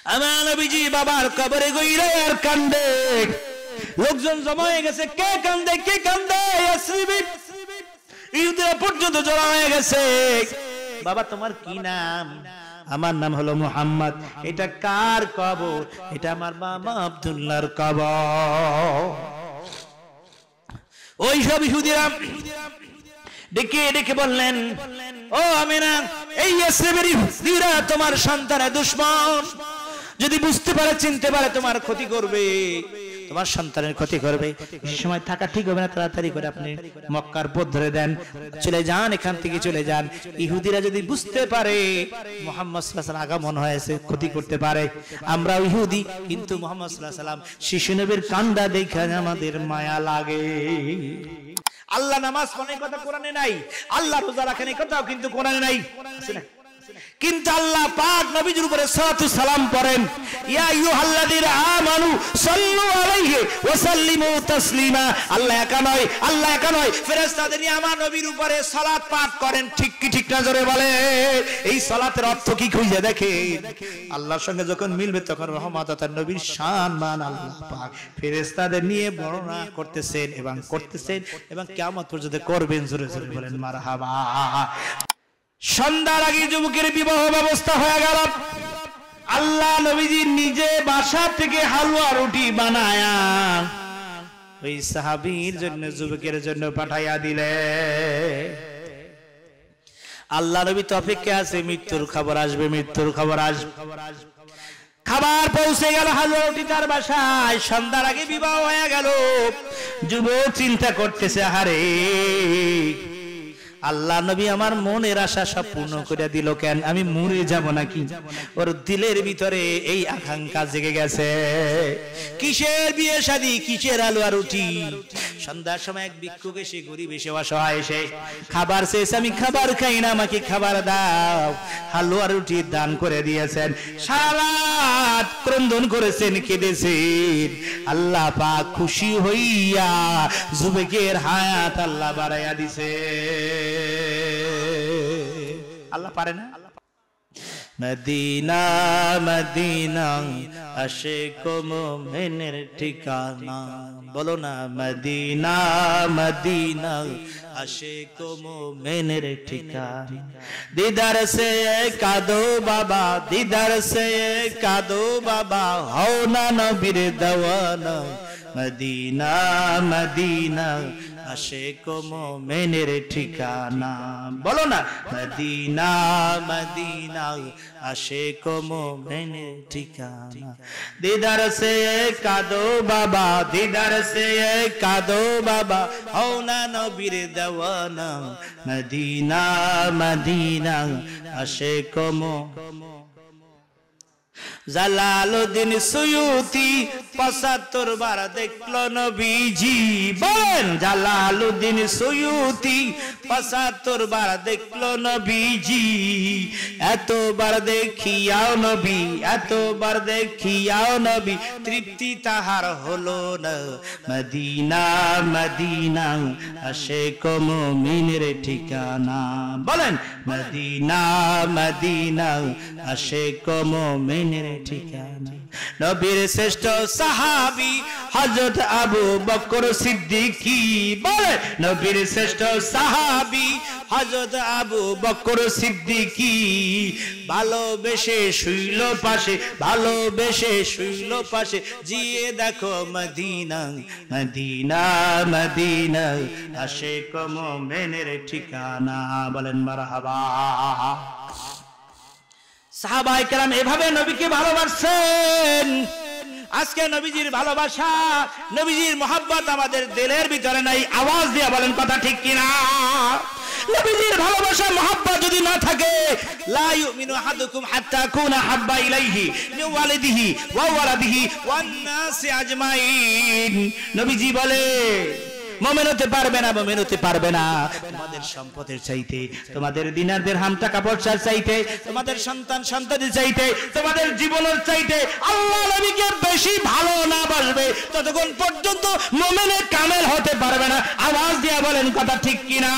আমার নবীজি বাবার কবরে গইরা আর কান্দে, লোকজন জমা হয়ে গেছে, কে কান্দে কে কান্দে, ইহুদিরা পর্যন্ত জড়া হয়ে গেছে। বাবা তোমার কি নাম? আমার নাম হলো মুহাম্মদ। এটা কার কবর? এটা আমার মামা আব্দুল্লাহর কবর। ওই সব ইহুদিরা ডেকে ডেকে বললেন, ও আমিনা, এই ইয়াসরিবের ইহুদিরা তোমার সন্তানের দুশমন, যদি বুঝতে পারে চিনতে পারে তোমার ক্ষতি করবে, তোমার সন্তানের ক্ষতি করবে। বেশি সময় থাকা ঠিক হবে না, তাড়াতাড়ি করে আপনি মক্কার পথ ধরে দেন, চলে যান, এখান থেকে চলে যান। ইহুদিরা যদি বুঝতে পারে মুহাম্মদ সাল্লাল্লাহু আলাইহি ওয়াসাল্লাম আগমন হয়েছে, ক্ষতি করতে পারে। আমরা ইহুদি, কিন্তু মুহাম্মদ সাল্লাল্লাহু আলাইহি ওয়াসাল্লাম শিশু নবীর কান্দা দেখে আমাদের মায়া লাগে। আল্লাহ নামাজ পড়েন কথা কোরআনে নাই, আল্লাহ রোজা রাখেন এই কথাও কিন্তু কোরআনে নাই, আছে না? কিন্তু আল্লাহ পাক নবীর উপরে সালাতু সালাম পড়েন, ইয়া আইয়ুহাল্লাযীনা আমানু সাল্লু আলাইহি ওয়া সাল্লিমু তাসলিমা। আল্লাহ একা নয়, আল্লাহ একা নয়, ফেরেশতাদের নিয়ে আমার নবীর উপরে সালাত পাঠ করেন। ঠিক কি ঠিক না জোরে বলে? এই সালাতের অর্থ কি খুঁজে দেখেন। আল্লাহর সঙ্গে যখন মিলবে তখন রহমত তার নবীর সম্মান আল্লাহ পাক ফেরেশতাদের নিয়ে বর্ণনা করতেছেন এবং করতেছেন এবং কিয়ামত পর্যন্ত করবেন। জোরে জোরে বলেন মারহাবা। সন্ধ্যার আগে যুবকের বিবাহ ব্যবস্থা হয়ে গেল। আল্লাহ নবীজি নিজে বাসা থেকে হালুয়া রুটি বানায়া ওই সাহাবীর জন্য, যুবকের জন্য পাঠাইয়া দিলে। আল্লাহ নবী তো অপেক্ষা আছে, মৃত্যুর খবর আসবে, মৃত্যুর খবর আসবে। খাবার পৌঁছে গেল হালুয়া রুটি তার বাসায়। সন্ধ্যার আগে বিবাহ হয়ে গেল। যুবক চিন্তা করতেছে, আরে আল্লাহ নবী আমার মনের আশা সব পূর্ণ করে দিল কেন? আমি মরে যাব নাকি? ওর দিলের ভিতরে এই আকাঙ্ক্ষা জেগে গেছে। কিসের বিয়ে শাদী, কিসের হালুয়া রুটি? সন্ধ্যার সময় এক ভিক্ষুক এসে, গরিব এসে, অসহায় এসে খাবার চেয়েছে। আমি খাবার খাই না, আমাকে খাবার দাও। হালুয়া রুটি দান করে দিয়েছেন, সারা রাত ক্রন্দন করেছেন, কেঁদেছেন। আল্লাহ পাক খুশি হইয়া যুবকের হায়াত আল্লাহ বাড়াইয়া দিছে। আল্লাহ পারে না? মদিনা মদিনা আশিক মুমিনের ঠিকানা, বলো না মদিনা মদিনা আশিক মুমিনের ঠিকানা। দিদার সে কাদো বাবা, দিদার সে কাদো বাবা, হও না নবীর দেওয়ানা। মদিনা মদিনা আশিক মুমিনের ঠিকানা, বলো না মদিনা মদিনা আশিক মুমিনের ঠিকানা। দিদার সে কাদো বাবা, দিদার সে কাদো বাবা, হও না নবীর দেওয়ানা। মদিনা মদিনা আশিক জালালউদ্দিন সুয়ুতি ৭৫ বার দেখলো নবীজি। বলেন জালালউদ্দিন সুয়ুতি ৭৫ বার দেখলো নবীজি। এতবার দেখিয়াও নবী, এতবার দেখিয়াও নবী, তৃপ্তি তাহার হলো না। মদিনা মদিনা আশিক মুমিনের ঠিকানা, বলেন মদিনা মদিনা আশিক মুমিনের ঠিকানা। নবীর শ্রেষ্ঠ সাহাবী হযরত আবু বকর সিদ্দিকী, বলে নবীর শ্রেষ্ঠ সাহাবী হযরত আবু বকর সিদ্দিকী। ভালোবেসে শুইল পাশে, ভালোবেসে শুইল পাশে, জিয়ে দেখো মদিনা মদিনা মদিনা আশিক মুমিনের ঠিকানা। বলেন মারহাবা। সাহাবায়ে কেরাম এভাবে নবীকে ভালোবাসেন। আজকে নবীজির ভালোবাসা, নবীজির মহব্বত আমাদের দিলের ভিতরে নাই। আওয়াজ দিয়ে বলেন কথা ঠিক কিনা? নবীজির ভালোবাসা মহব্বত যদি না থাকে, লা ইউমিনু আহাদুকুম হাত্তা কুনা হাব্বা ইলাইহি মিন ওয়ালিদিহি ওয়া ওয়ালাদিহি ওয়ান নাসি আজমাইন। নবীজি বলে মুমিন হতে পারবে না, মুমিন হতে পারবে না তোমাদের সম্পদের চাইতে, তোমাদের দিনার দিরহাম টাকা পয়সার চাইতে, তোমাদের সন্তান সন্ততির চাইতে, তোমাদের জীবনের চাইতে আল্লাহ নবীকে বেশি ভালো না বাসবে ততক্ষণ পর্যন্ত মুমিনের কামেল হতে পারবে না। আওয়াজ দিয়ে বলেন কথা ঠিক কিনা?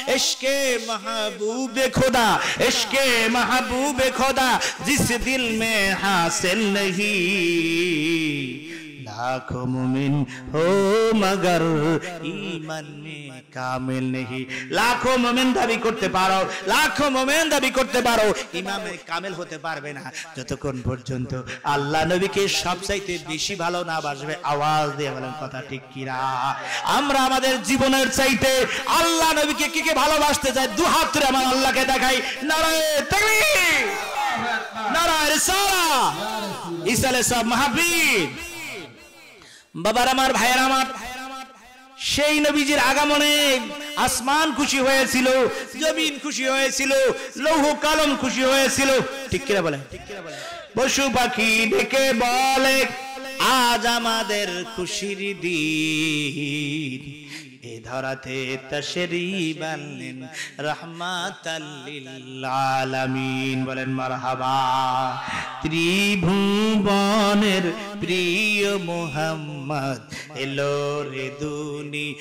इश्क़े महबूब खुदा, इश्क़े महबूब खुदा जिस दिल में हासिल नहीं, लाखों मोमिन हो मगर ईमान में कामिल नहीं। लाखों मोमिन दाबी करते पारो, लाखों मोमिन दाबी करते पारो, ईमान में कामिल होते पारबे ना যতক্ষণ পর্যন্ত আল্লাহ নবীকে সবচাইতে বেশি ভালো না বাসবে। আওয়াজ দিয়ে বলেন কথা ঠিক কি না? আমরা আমাদের জীবনের চাইতে আল্লাহ নবীকে কি কে ভালোবাসতে চাই? দু হাত তুলে আমার আল্লাহকে দেখাই, নারায়ে তাকবীর, নারায়ে রিসালাত, ঈসা আলাইহিস সালাম মাহবুব। বাবার আমার, ভাইয়ের আমার, সেই নবীজির আগমনে আসমান খুশি হয়েছিল, জমিন খুশি হয়েছিল, লৌহ কলম খুশি হয়েছিল। ঠিক কিনা বলে? পশু পাখি ডেকে বলে আজ আমাদের খুশির দিন, এ ধরাতে তাশরীফ আনলেন রাহমাতাল লিল আলামিন। বলেন মারহাবা। ত্রিভুবনের প্রিয় মুহাম্মদ এলো রে দুনিয়ায়,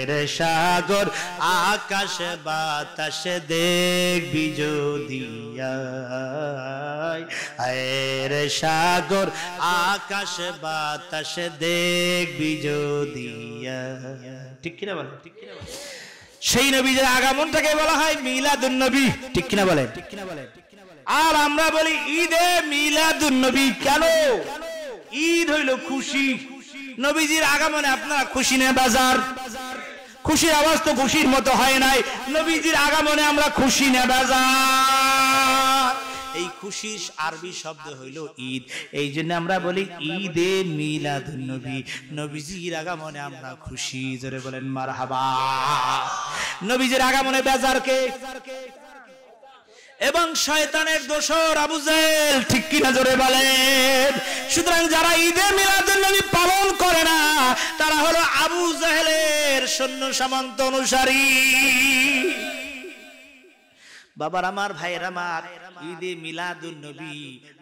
রে সাগর আকাশ বাতাস দেখবি যদি, রে সাগর আকাশ বাতাস দেখবি যদি। ঠিক কিনা বলে? সেই নবীর আগমনটাকে বলা হয় মিলাদুন নবী। ঠিক কিনা বলে? আর আমরা বলি ঈদে মিলাদুন নবী। কেন? ঈদ হইল খুশি। নবীজির আগমনে আপনারা খুশি না বাজার? খুশির আওয়াজ তো খুশির মতো হয় নাই। নবীজির আগমনে আমরা খুশি না বাজার? এই খুশির আরবি শব্দ হইল ঈদ। এই জন্য আমরা বলি ঈদে মিলাদুন নবী। নবীজির আগমনে আমরা খুশি। জোরে বলেন মারহাবা। নবীজির আগমনে বেজারকে এবং শয়তানের দোসর আবু জেহেল। ঠিক কিনা জোরে বলেন? সুতরাং যারা ঈদে মিলাদুন নবী পালন করে না তারা হলো আবু জেহেলের সৈন্য সামন্ত অনুসারী। বাবার আমার, ভাইয়ের আমার, ঈদে মিলাদুন নবী,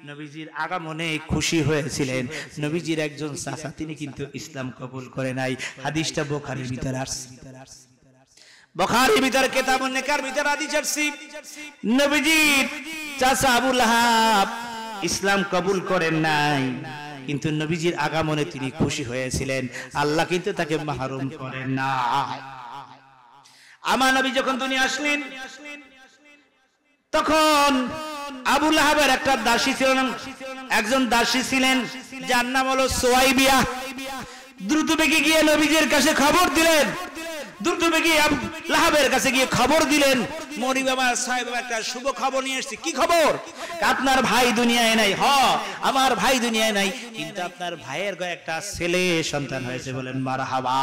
নবীজির আগমনে খুশি হয়েছিলেন। নবীজির একজন চাচা তিনি কিন্তু ইসলাম কবুল করে নাই। হাদিসটা বুখারীর ভিতরে আসছে। বুখারীর ভিতরে কিতাবুন নিকার ভিতরে হাদিস আসছে, নবীজির চাচা আবু লাহাব ইসলাম কবুল করেন নাই, কিন্তু নবীজির আগমনে তিনি খুশি হয়েছিলেন। আল্লাহ কিন্তু তাকে মাহরুম করেন না। আমার নবী যখন দুনিয়া আসলেন তখন আবু লাহাবের একটা দাসী ছিল, একজন দাসী ছিলেন যার নাম হলো সুয়াইবিয়া। দ্রুত বেগে গিয়ে নবীজির কাছে খবর দিলেন, দ্রুত বেগে আবু লাহাবের কাছে গিয়ে খবর দিলেন, মনি বাবা সাহেব একটা শুভ খবর নিয়ে এসেছি। কি খবর? আপনার ভাই দুনিয়ায় নাই। হ, আমার ভাই দুনিয়ায় নাই, কিন্তু আপনার ভাইয়ের গায়ে একটা ছেলে সন্তান হয়েছে। বলেন মারহাবা।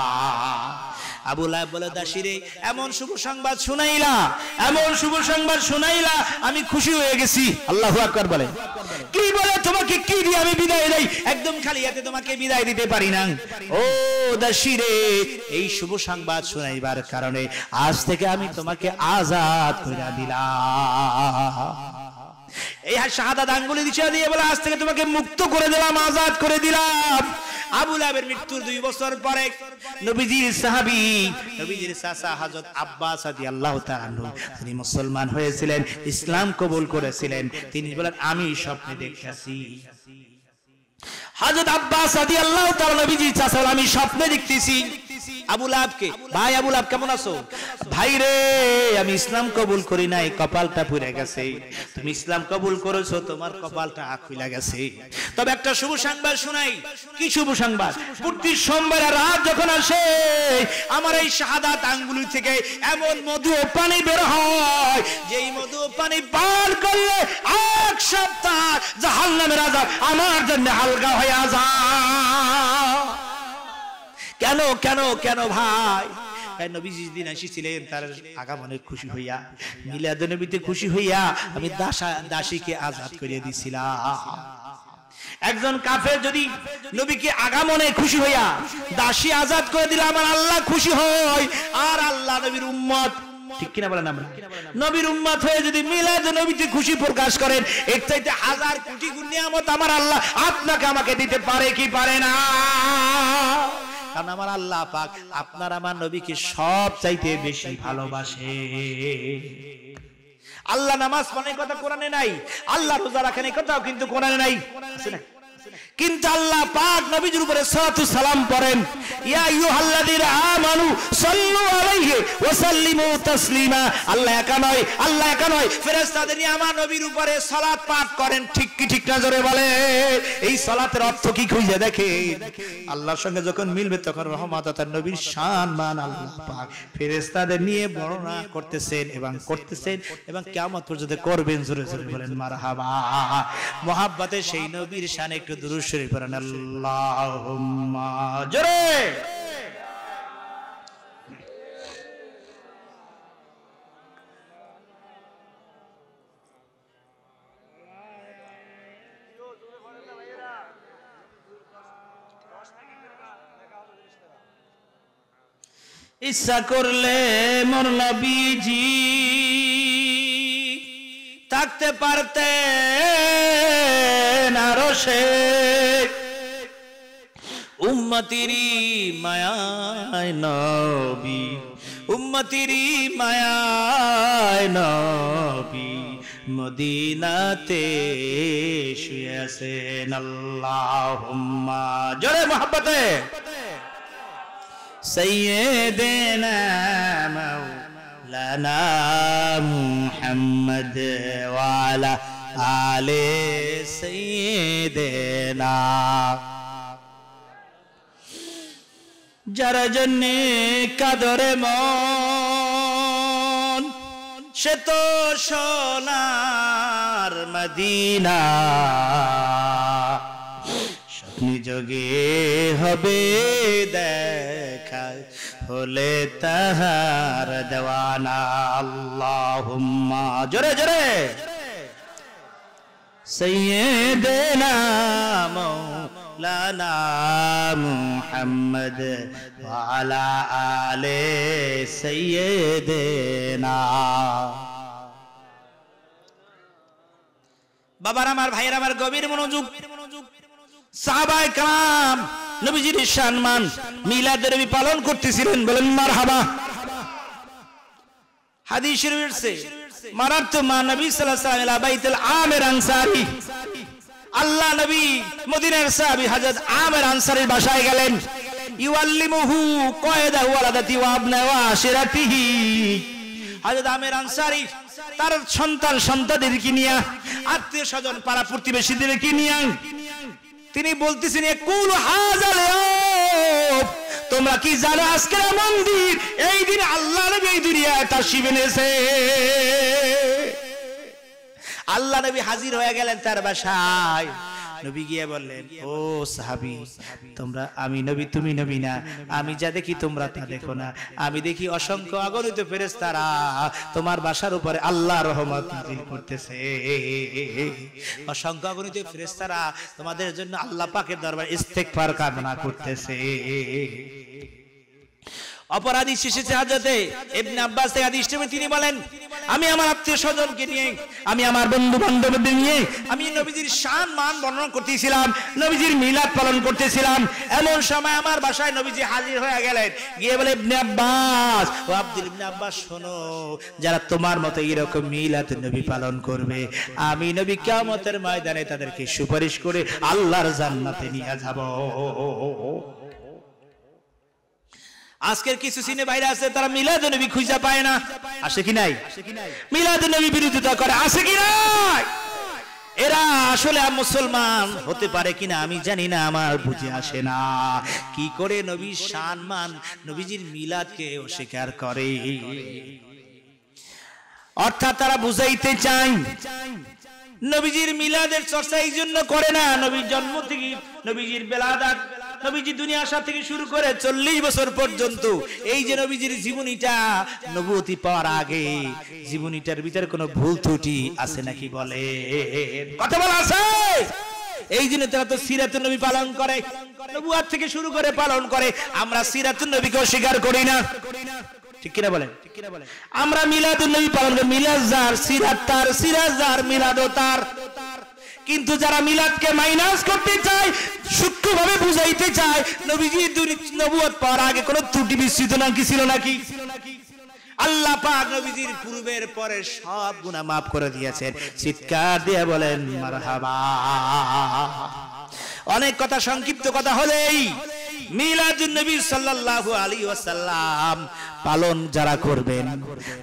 আবু লাহাব বলে, দাসীরে এমন শুভ সংবাদ শুনাইলা, এমন শুভ সংবাদ শুনাইলা, আমি খুশি হয়ে গেছি। আল্লাহু আকবার বলে। কি বলে? তোমাকে কি দিয়ে আমি বিদায় দেই? একদম খালি হাতে তোমাকে বিদায় দিতে পারি না। ও দাসীরে, এই শুভ সংবাদ শুনাইবার কারণে আজ থেকে আমি তোমাকে আজাদ করে দিলাম। এই শাহাদাত আঙ্গুলি দিয়ে বলে আজ থেকে তোমাকে মুক্ত করে দিলাম, আজাদ করে দিলাম। আবু লাহাবের মৃত্যুর 2 বছর পরে নবীজির সাহাবী, নবীজির চাচা হযরত আব্বাস রাদিয়াল্লাহু তাআলা আনহু তিনি মুসলমান হয়েছিলেন, ইসলাম কবুল করেছিলেন। তিনি বলেন আমি স্বপ্নে দেখতেছি। হযরত আব্বাস রাদিয়াল্লাহু তাআলা নবীজির চাচা, আমি স্বপ্নে দেখতেছি আবু লাহাবকে। ভাই আবু লাহাব কেমন আছো? ভাই রে, আমি ইসলাম কবুল করি নাই, কপালটা পুড়ে গেছে। তুমি ইসলাম কবুল করেছো, তোমার কপালটা খুলে গেছে। তবে একটা শুভ সংবাদ শোনাই। কি শুভ সংবাদ? প্রতি সোমবার রাত যখন আসে আমার এই শাহাদাত আঙ্গুলি থেকে এমন মধু ও পানি বের হয়, যেই মধু ও পানি পান করলে 1 সপ্তাহ জাহান্নামের আযাব আমার জন্য হালকা হয়ে যায়। কেন কেন কেন ভাই? নবীজি দিন এসেছিলেন তার আগমনে খুশি হইয়া, মিলাদুন নবীতে খুশি হইয়া আমি দাসীকে আজাদ করে দিছিলাম। একজন কাফের যদি নবীকে আগমনে খুশি হইয়া দাসী আজাদ করে দিলে আমার আল্লাহ খুশি হয়। আর আল্লাহ নবীর উম্মত, ঠিক কিনা বলেন, আমরা নবীর উম্মত হয়ে যদি মিলাদুন নবীতে খুশি প্রকাশ করেন, এর চাইতে 1000 কোটি গুণ নিয়ামত আমার আল্লাহ আপনাকে আমাকে দিতে পারে কি পারে না? কারণ আমার আল্লাহ পাক আপনার আমার নবীকে সব চাইতে বেশি ভালোবাসে। আল্লাহ নামাজ পড়েন কথা কোরআনে নাই, আল্লাহ রোজা রাখেন এই কথাও কিন্তু কোরআনে নাই, আছে না? কিন্তু আল্লাহ পাক নবীর উপরে সালাতু সালাম পড়েন, ইয়া আইয়ুহাল্লাযীনা আমানু সাল্লু আলাইহি ওয়া সাল্লিমু তাসলিমা। আল্লাহ একা নয় ফেরেশতাদের নিয়ে আমার নবীর উপরে সালাত পাঠ করেন। ঠিক কি ঠিক না জোরে বলে? এই সালাতের অর্থ কি খুঁজে দেখেন। আল্লাহর সঙ্গে যখন মিলবে তখন রহমত তার নবীর শান মান আল্লাহ পাক ফেরেশতাদের নিয়ে বর্ণনা করতেছেন এবং কিয়ামত পর্যন্ত করবেন। জোরে জোরে বলেন মারহাবা। মুহাব্বতে সেই নবীর শানে একটু দুরূদ শরীফ পড়েন আল্লাহুম্মা জোরে। ইচ্ছা করলে মোর নবীজি থাকতে পারতেন আরশে, উম্মতিরি মায়ায় নবী, উম্মতিরি মায়ায় নবী মদিনাতে শুয়ে আছেন। আল্লাহুম্মা জোরে মুহাব্বতে সাইয়্যিদিনা মাওলানা মুহাম্মদ ওয়া আলা আলি সাইয়্যিদিনা। যার জন্যে কাদরে মন সে তো সোনার মদিনা, স্বপ্নে যোগে হবে দেখা হলে তাহার দেওয়ানা। আল্লাহুম্মা জোরে জোরে সাইয়্যিদিনা মাওলানা মুহাম্মদ ওয়া আলা আলি সাইয়্যিদিনা। বাবার আমার, ভাইয়ের আমার, গভীর মনোযোগ। সাহাবায়ে কেরাম নবীজির সম্মান মিলাদে নবী পালন করতেছিলেন, বলেন মারহাবা। হাদিস শরীফে আছে মারাতু মা নবী সাল্লাল্লাহু আলাইহি ওয়াসাল্লাম বাইতুল আমির আনসারী। আল্লাহ নবী মদিনার সাহাবী হযরত আমির আনসারীর বাসায় গেলেন। ইউআল্লিমুহু কয়দাহু ওয়ালাদাতি ওয়া আবনা ওয়া আশিরাতিহি। হযরত আমির আনসারী তার সন্তানদেরকে নিয়ে, আত্মীয় স্বজন পাড়া প্রতিবেশীদেরকে নিয়ে তিনি বলতেছেন কুল হাযাল ইয়াউম, তোমরা কি জানো আজকের এমন দিন, এই দিন আল্লাহ নবী এই দুনিয়ায় তাশরীফ এনেছে। আল্লাহ নবী হাজির হয়ে গেলেন তার বাসায়। নবী গিয়ে বললেন, ও সাহাবী, তোমরা, আমি নবী তুমি নবী না, আমি যা দেখি তোমরা তা দেখো না। আমি দেখি অসংখ্য অগণিত ফেরেশতারা তোমার বাসার উপরে আল্লাহ রহমত নাযিল করতেছে। অসংখ্য অগণিত ফেরেশতারা তোমাদের জন্য আল্লাহ পাকের দরবারে ইস্তেগফার কামনা করতেছে। অপরাধী এসেছে হযরতে ইবনে আব্বাস থেকে হাদিস থেকে, তিনি বলেন, আমি আমার আত্মীয় স্বজনকে নিয়ে, আমি আমার বন্ধু বান্ধবদের নিয়ে আমি নবীজির শান মান বর্ণনা করতেছিলাম, নবীজির মিলাদ পালন করতেছিলাম। এমন সময় আমার বাসায় নবীজি হাজির হয়ে গেলেন। গিয়ে বলে, ইবনে আব্বাস, ও আব্দুল ইবনে আব্বাস, শোনো, যারা তোমার মতো এরকম মিলাদ নবী পালন করবে, আমি নবী কিয়ামতের ময়দানে তাদেরকে সুপারিশ করে আল্লাহর জান্নাতে নিয়ে যাব। আজকের কিছু সিনে বাইরে আছে, তারা মিলাদ নবী খুঁজে পায় না, আসে কি নাই? মিলাদ নবী বিরোধিতা করে, আসে কি নাই? এরা আসলে মুসলমান হতে পারে কিনা আমি জানি না, আমার বুঝে আসে না। কি করে নবীর সম্মান, নবীজির মিলাদকে অস্বীকার করে? অর্থাৎ তারা বুঝাইতে চায় নবীজির মিলাদের চর্চা এই জন্য করে না, নবীর জন্ম থেকে নবীজির বেলাদাত, নবীজি দুনিয়া আসা থেকে শুরু করে 40 বছর পর্যন্ত এই যে নবীজির জীবনীটা, নবুয়তি পাওয়ার আগে জীবনীটার ভিতরে কোনো ভুল ত্রুটি আছে নাকি বলে? কথা বলা আছে? এই জন্য তারা তো সিরাতুন নবী পালন করে, নবুয়ত থেকে শুরু করে পালন করে। আমরা সিরাতুন নবীকে অস্বীকার করি না, ঠিক কিনা বলেন? আমরা মিলাদুন নবী পালন করি। মিলাদ যার, সিরাত তার, সিরাত যার, মিলাদও তার। কিন্তু যারা মিলাদকে মাইনাস করতে চায়, সূক্ষ্মভাবে বুঝাইতে চায়, নবীজি নবুয়ত পাওয়ার আগে কোনো ত্রুটি বিস্তৃত নাকি ছিল নাকি? আল্লাহ পাক নবীজির পূর্বের পরে সব গুনাহ মাফ করে দিয়েছেন। চিৎকার দিয়ে বলেন মারহাবা। অনেক কথা, সংক্ষিপ্ত কথা হলেই মিলাদুন নবী সাল্লাল্লাহু আলাইহি ওয়াসাল্লাম পালন যারা করবেন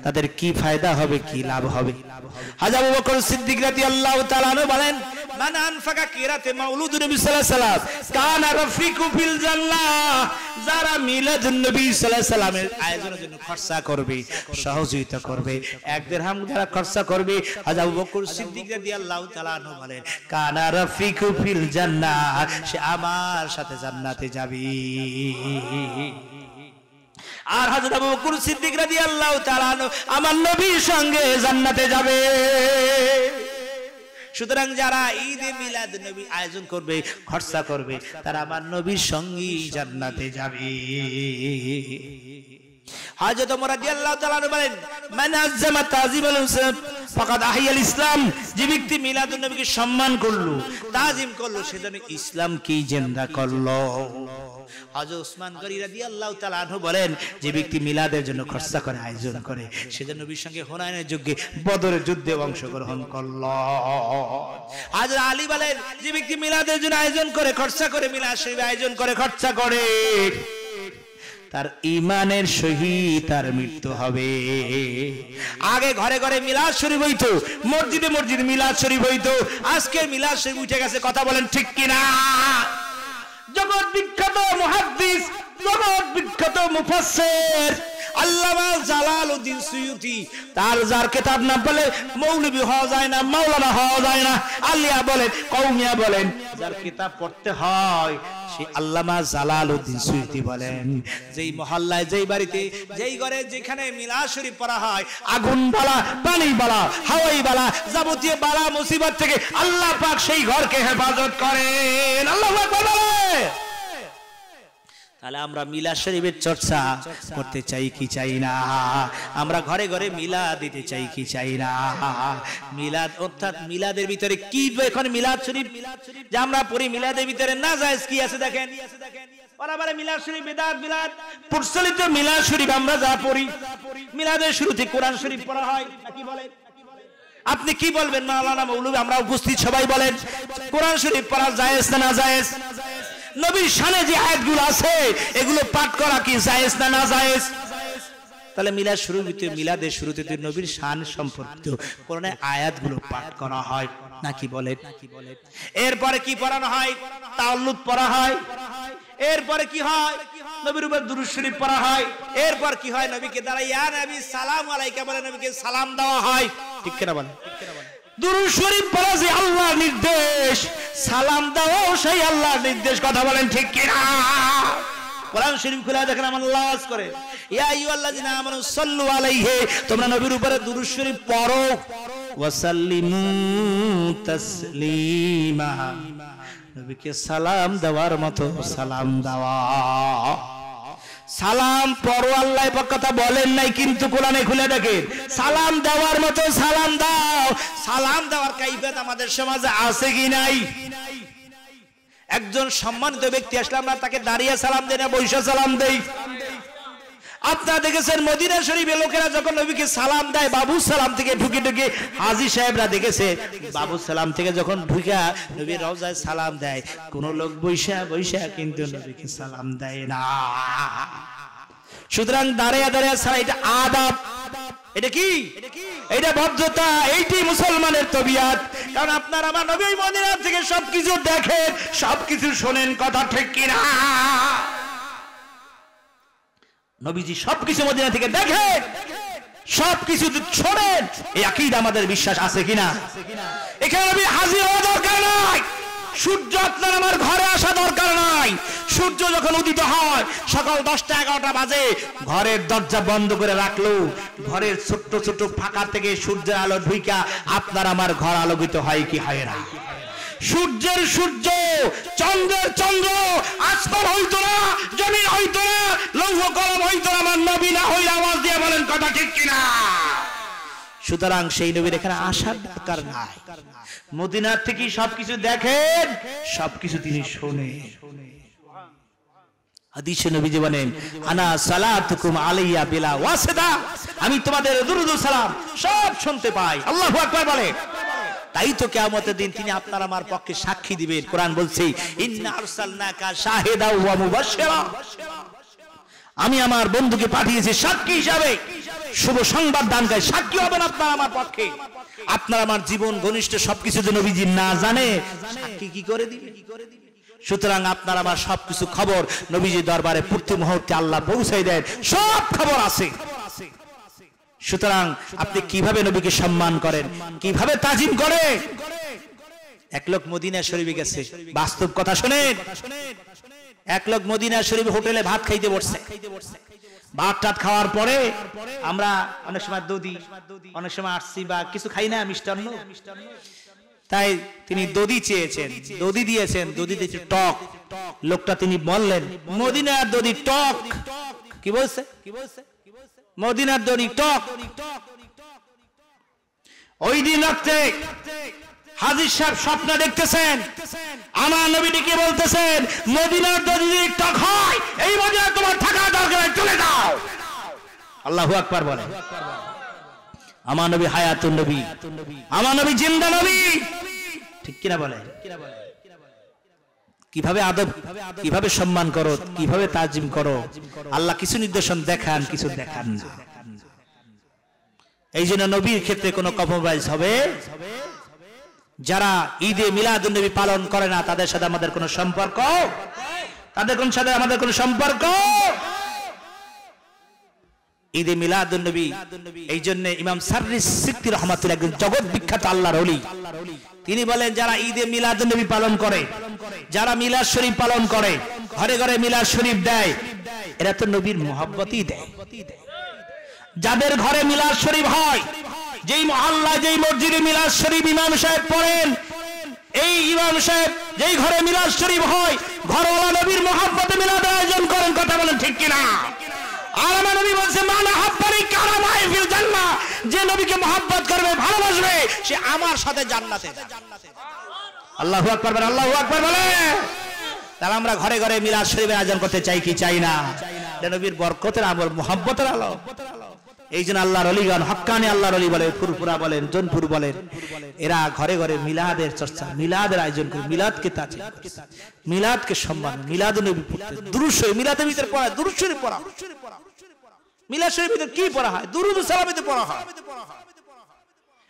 তাদের কি ফায়দা হবে, কি লাভ হবে? হযরত আবু বকর সিদ্দিক রাদিয়াল্লাহু তাআলা আনহু বলেন, মান আনফাকা কিরাতে মাউলুদুন নবী সাল্লাল্লাহু আলাইহি ওয়াসাল্লাম কানা রাফিকু ফিল জান্নাহ। যারা মিলাদুন নবী সাল্লাল্লাহু আলাইহি ওয়াসাল্লামের আয়োজনের জন্য খরচা করবে, সহযোগিতা করবে, এক দিরহাম যারা খরচা করবে, হযরত আবু বকর সিদ্দিক রাদিয়াল্লাহু তাআলা আনহু বলেন, কানা রাফিকু ফিল জান্নাহ, সে আমার সাথে জান্নাতে যাবে। আর হযরত আবু বকর সিদ্দিক রাদিয়াল্লাহু তাআলা আনহু আমার নবীর সঙ্গে জান্নাতে যাবে। সুতরাং যারা ঈদে মিলাদ নবী আয়োজন করবে, খরচা করবে, তারা আমার নবীর সঙ্গে জান্নাতে যাবে। হযরত ওমর রাদিয়াল্লাহু তাআলা আনহু বলেন, মান আযযামা তাযীমাল হুসাইন ফাকাদ আহইয়াল ইসলাম। যে ব্যক্তি মিলাদুন নবীকে সম্মান করলো, তাজিম করলো, সেজন্য ইসলামকেই জিন্দা করলো। হযরত ওসমান গনি রাদিয়াল্লাহু তাআলা আনহু বলেন, যে ব্যক্তি মিলাদের জন্য খরচা করে, আয়োজন করে, সেজন্য নবীর সঙ্গে হুনাইনের যুদ্ধে, বদরের যুদ্ধে অংশগ্রহণ করলো। হযরত আলী বলেন, যে ব্যক্তি মিলাদের জন্য আয়োজন করে, খরচা করে, মিলাদ শরীফ আয়োজন করে, খরচা করে, তার ঈমানের সহিত তার মৃত্যু হবে। আগে ঘরে ঘরে মিলাদ শরীফ হইতো, মসজিদে মসজিদে মিলাদ শরীফ হইতো, আজকে মিলাদ শরীফ উঠে গেছে। কথা বলেন ঠিক কিনা? জগৎ বিখ্যাত মুহাদ্দিস, জগৎ বিখ্যাত মুফাসসির আল্লামা জালালউদ্দিন সুয়ুতি, তার যার কিতাব না বলে মৌলভী হওয়া যায় না, মাওলানা হওয়া যায় না, আলিয়া বলেন, কওমিয়া বলেন, যার কিতাব পড়তে হয় সেই আল্লামা জালালউদ্দিন সুয়ুতি বলেন, যেই মহল্লায়, যেই বাড়িতে, যেই ঘরে, যেখানে মিলাদ শরীফ পড়া হয়, আগুন বালা, পানি বালা, হাওয়াই বালা, যাবতীয় বালা মুসিবত থেকে আল্লাহ পাক সেই ঘরকে হেফাজত করেন। আল্লাহু আকবার। তাহলে আমরা মিলাদ শরীফের চর্চা করতে চাই কি চাই না? আমরা ঘরে ঘরে মিলাদ দিতে চাই কি চাই না? মিলাদ অর্থাৎ মিলাদের ভিতরে কি? এখন মিলাদ শরীফ যে আমরা পড়ি, মিলাদের ভিতরে না জায়েজ কি আছে দেখেন। বরাবর মিলাদ শরীফ বিদআত, মিলাদ প্রচলিত মিলাদ শরীফ আমরা যা পড়ি, মিলাদের শুরুতে কোরআন শরীফ পড়া হয় নাকি বলেন? আপনি কি বলবেন মাওলানা, মৌলভী, আমরা উপস্থিত সবাই বলেন, কোরআন শরীফ পড়া জায়েজ না না জায়েজ? নবীর শানে যে আয়াতগুলো আছে এগুলো পাঠ করা কি জায়েজ না না জায়েজ? তাহলে মিলাদ শুরুতে, মিলাদের শুরুতে নবীর শান সম্পর্কিত কোরআনের আয়াতগুলো পাঠ করা হয় নাকি বলেন? এরপরে কি পড়ানো হয়? তাওয়াল্লুদ পড়া হয়। এরপরে কি হয়? নবীর উপর দুরূদ শরীফ পড়া হয়। এরপর কি হয়? নবীকে দাঁড়ায় ইয়া নবী সালাম আলাইকা বলে নবীকে সালাম দেওয়া হয়। ঠিক কিনা বলেন? দুরূদ শরীফ পড়া যে আল্লাহর নির্দেশ, সালাম দাও সেই আল্লাহর নির্দেশ। কথা বলেন ঠিক কিনা? কোরআন শরীফ খুলে দেখেন আমার আল্লাহ ওয়াজ করে, ইয়া আইয়ুহাল্লাযিনা আমানু সাল্লু আলাইহি, তোমরা নবীর উপরে দুরূদ শরীফ পড়ো, ওয়া সাল্লিমু তাসলিমা, নবীকে সালাম দেওয়ার মতো সালাম দেওয়া। সালাম পড়ো, আল্লাহ পাক কথা বলেন নাই, কিন্তু কোরআনে খুলে দেখেন সালাম দেওয়ার মতো সালাম দাও। সালাম দেওয়ার কাইফিয়ত আমাদের সমাজে আছে কি নাই? একজন সম্মানিত ব্যক্তি আসলে আমরা তাকে দাঁড়িয়ে সালাম দেই না বসে সালাম দেই? আপনারা দেখেছেন মদিনা শরীফে লোকেরা যখন নবীকে সালাম দেয়, বাবু সালাম থেকে ঢুকে ঢুকে, হাজী সাহেবরা দেখেছে বাবু সালাম থেকে যখন ঢুকা নবীর রওজায় সালাম দেয়, কোন লোক বৈশা বৈশা কিন্তু নবীকে সালাম দেয় না। সুতরাং দাঁড়িয়ে দাঁড়িয়ে সালাম, এটা আদব। এটা কি? এটা ভদ্রতা। এইটি মুসলমানের তবিয়ত। কারণ আপনার আমার নবী মদিনা থেকে সবকিছু দেখেন, সবকিছু শোনেন। কথা ঠিক কিনা? নবীজি সবকিছু মদিনা থেকে দেখেন, সবকিছু শোনেন। এই আকীদা আমাদের বিশ্বাস আছে কিনা? এখানে নবী হাজির হওয়া দরকার নাই, সূর্য আপনার আমার ঘরে আসা দরকার নাই। সূর্য যখন উদিত হয় সকাল 10টা-11টা বাজে, ঘরের দরজা বন্ধ করে রাখলো, ঘরের ছোট্ট ছোট্ট ফাঁকা থেকে সূর্যের আলো ঢুইকা আপনার আমার ঘর আলোকিত হয় কি হয় না? সূর্যের সূর্য, চন্দ্রের চন্দ্র, আসমান হইতো না, জমিন হইতো না, লৌহ কলম হইতো না, আমার নবী না হইলে আওয়াজ দিয়ে বলেন কথা ঠিক কিনা? সুতরাং সেই নবীর এখানে আসার দরকার নাই, মদিনার থেকে সবকিছু দেখেন, সবকিছু তিনি শোনেন। হাদিসে নবীজি বলেন আনা সালাতুকুম আলাইয়া বিলা ওয়াসিদা, আমি তোমাদের দুরুদ ও সালাম সব শুনতে পাই। আল্লাহু আকবার বলে। তাই তো কিয়ামতের দিন তিনি আপনার আমার পক্ষে সাক্ষী দিবেন। কোরআন বলছে ইন্না আরসালনাকা শাহিদা ওয়া মুবাশশিরা, আমি আমার বন্ধুকে পাঠিয়েছি সাক্ষী হিসাবে, শুভ সংবাদ দানকারী, সাক্ষী হবেন আপনার আমার পক্ষে। আপনার আমার জীবন ঘনিষ্ঠ সবকিছু যদি নবীজি না জানে, সাক্ষী কি করে দিবে? সুতরাং আপনার আমার সবকিছু খবর নবীজি দরবারে প্রতি মুহূর্তে আল্লাহ পৌঁছাই দেন, সব খবর আছে। সুতরাং আপনি কিভাবে নবীকে সম্মান করেন, কিভাবে তাজিম করেন? এক লোক মদিনা শরীফে গেছে, বাস্তব কথা শুনেন। এক লোক মদিনা শরীফ হোটেলে ভাত খাইতে বসছে। ভাত টাত খাওয়ার পরে আমরা অনেক সময় দধি, অনেক সময় আসছি বা কিছু খাই না মিষ্টান্ন, তাই তিনি দধি চেয়েছেন, দধি দিয়েছেন, দধি দিয়েছে টক। লোকটা তিনি বললেন মদিনার দধি টক। কি বলছে? মদিনার দধি টক। ওই দিন রাত্রে হাজী সাহেব স্বপ্ন দেখতেছেন, আমার নবী কি বলতেছেন, মদিনার দধি টক হয়, এই মদিনায় তোমার থাকা দরকার, চলে যাও। আল্লাহু আকবার বলে। আমার নবী হায়াতুন নবী, আমার নবী জিন্দা নবী, ঠিক কিনা বলে? কিভাবে আদব, কিভাবে সম্মান করো, কিভাবে তাজিম করো, আল্লাহ কিছু নির্দেশন দেখান, কিছু দেখান না। এই জন্য নবীর ক্ষেত্রে কোনো কম্প্রোমাইজ হবে। যারা ঈদে মিলাদুন নবী পালন করে না, তাদের সাথে আমাদের কোনো সম্পর্ক, তাদের কোন সাথে আমাদের কোনো সম্পর্ক। ঈদে মিলাদুন নবী, এই জন্য ইমাম সাররি সিকতি রাহমাতুল্লাহ একজন জগৎ বিখ্যাত আল্লাহর ওলি, তিনি বলেন যারা ঈদে মিলাদুন নবী পালন করে, যারা মিলাদ শরীফ পালন করে, ঘরে ঘরে মিলাদ শরীফ দেয়, এরা তো নবীর মহব্বতই দেয়। যাদের ঘরে মিলাদ শরীফ হয়, যেই মহল্লায় যেই মসজিদে মিলাদ শরীফ ইমাম সাহেব পড়েন, এই ইমাম সাহেব যেই ঘরে মিলাদ শরীফ হয়, ঘরওয়ালা নবীর মহব্বতে মিলাদের আয়োজন করেন। কথা বলেন ঠিক কিনা? আর আমার নবী বলছে মান আহাব্বানি কানা মাই ফিল জান্নাহ, যে নবীকে মহব্বত করবে, ভালোবাসবে, সে আমার সাথে জান্নাতে যাবে। আল্লাহু আকবার বলে, আল্লাহু আকবার বলে। তাহলে আমরা ঘরে ঘরে মিলাদ শরীফের আয়োজন করতে চাই কি চাই না? এটা নবীর বরকতের আমল, মহব্বতের আলো। এই জন্য আল্লাহর ওলিগণ, হক্কানি আল্লাহর ওলি বলে, ফুরফুরা বলেন, জোনপুর বলেন, এরা ঘরে ঘরে মিলাদের চর্চা, মিলাদের আয়োজন করে, মিলাদকে তাজিম করে, মিলাদকে সম্মান, মিলাদ নবী পড়তে, দুরূদ শরীফ, মিলাদের ভিতরে পড়া, দুরূদ শরীফ পড়া। মিলাদ শরীফের ভিতরে কি পড়া হয়? দুরূদ ও সালামে পড়া হয়।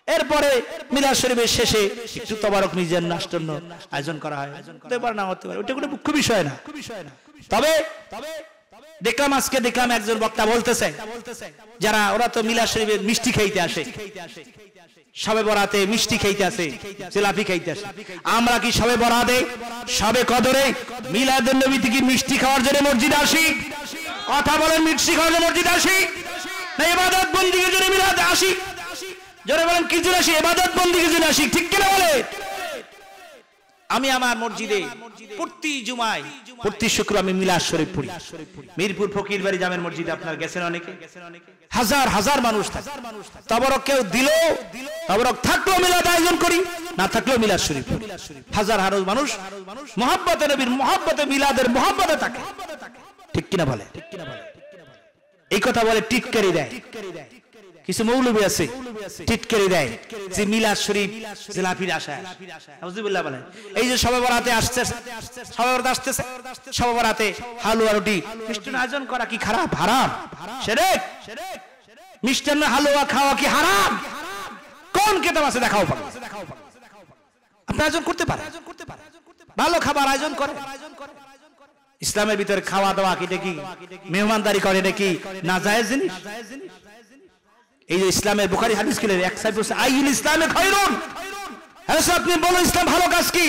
এরপরে মিলাদ শরীফের শেষে একটু তবারক মিজান নাস্তান্ন আয়োজন করা হয়। হতে পারে না হতে পারে, ওটা কোনো মুখ্য বিষয় না। তবে দেখলাম, আজকে দেখলাম একজন বক্তা বলতেছে, যারা ওরা তো মিলাদ শরীফের মিষ্টি খাইতে আসে, সবে বরাতে মিষ্টি খাইতে আসে, জিলাপি খাইতে আসে। আমরা কি সবে বরাতে, সবে কদরে মিলাদুন নবী থেকে মিষ্টি খাওয়ার জন্য মসজিদে আসি? কথা বলেন, মিষ্টি খাওয়ার জন্য মসজিদে আসি না ইবাদত বন্দেগীর জন্য মিলাদে আসি? জোরে বলেন, কি জন্য আসি? ইবাদত বন্দেগীর জন্য আসি, ঠিক কিনা বলে? আমি আমার মসজিদে প্রতি জুমায়, প্রতি শুক্র আমি মিলাদ শরীফ পড়ি। মিরপুর ফকির বাড়ি জামের মসজিদে আপনারা গেছেন অনেকে, হাজার হাজার মানুষ থাকে। তবরক কেউ দিল, তবরক থাকলেও মিলাদ আয়োজন করি, না থাকলেও মিলাদ শরীফ পড়ি। হাজার হাজার মানুষ মহব্বতে নবীর মহব্বতে মিলাদের মহব্বতে থাকে, ঠিক কিনা বলে? এই কথা বলে টিটকারি দেয়। কিছু মৌলবী আছে টিটকারি দেয় যে মিলাদ শরীফ জিলাপির আশায়। নাউজুবিল্লাহ বলেন। এই যে শবে বরাতে আসছে, শবে বরাত আসতেছে, শবে বরাতে হালুয়া রুটি মিষ্টান্ন আয়োজন করা কি খারাপ? হারাম, শিরক। মিষ্টান্ন হালুয়া খাওয়া কি হারাম? কোন কিতাব আছে দেখাও? আপনি আয়োজন করতে পারেন, ভালো খাবার আয়োজন করেন। ইসলামের ভিতরে খাওয়া দাওয়া কি দেখি মেহমানদারি করে নাকি না জায়েজ জিনিস? এই যে ইসলামের বুখারী হাদিস কি এক সাহেব বলছে আইল ইসলামে খায়রুন, হ্যাঁ আপনি বলেন ইসলাম ভালো কাজ কি?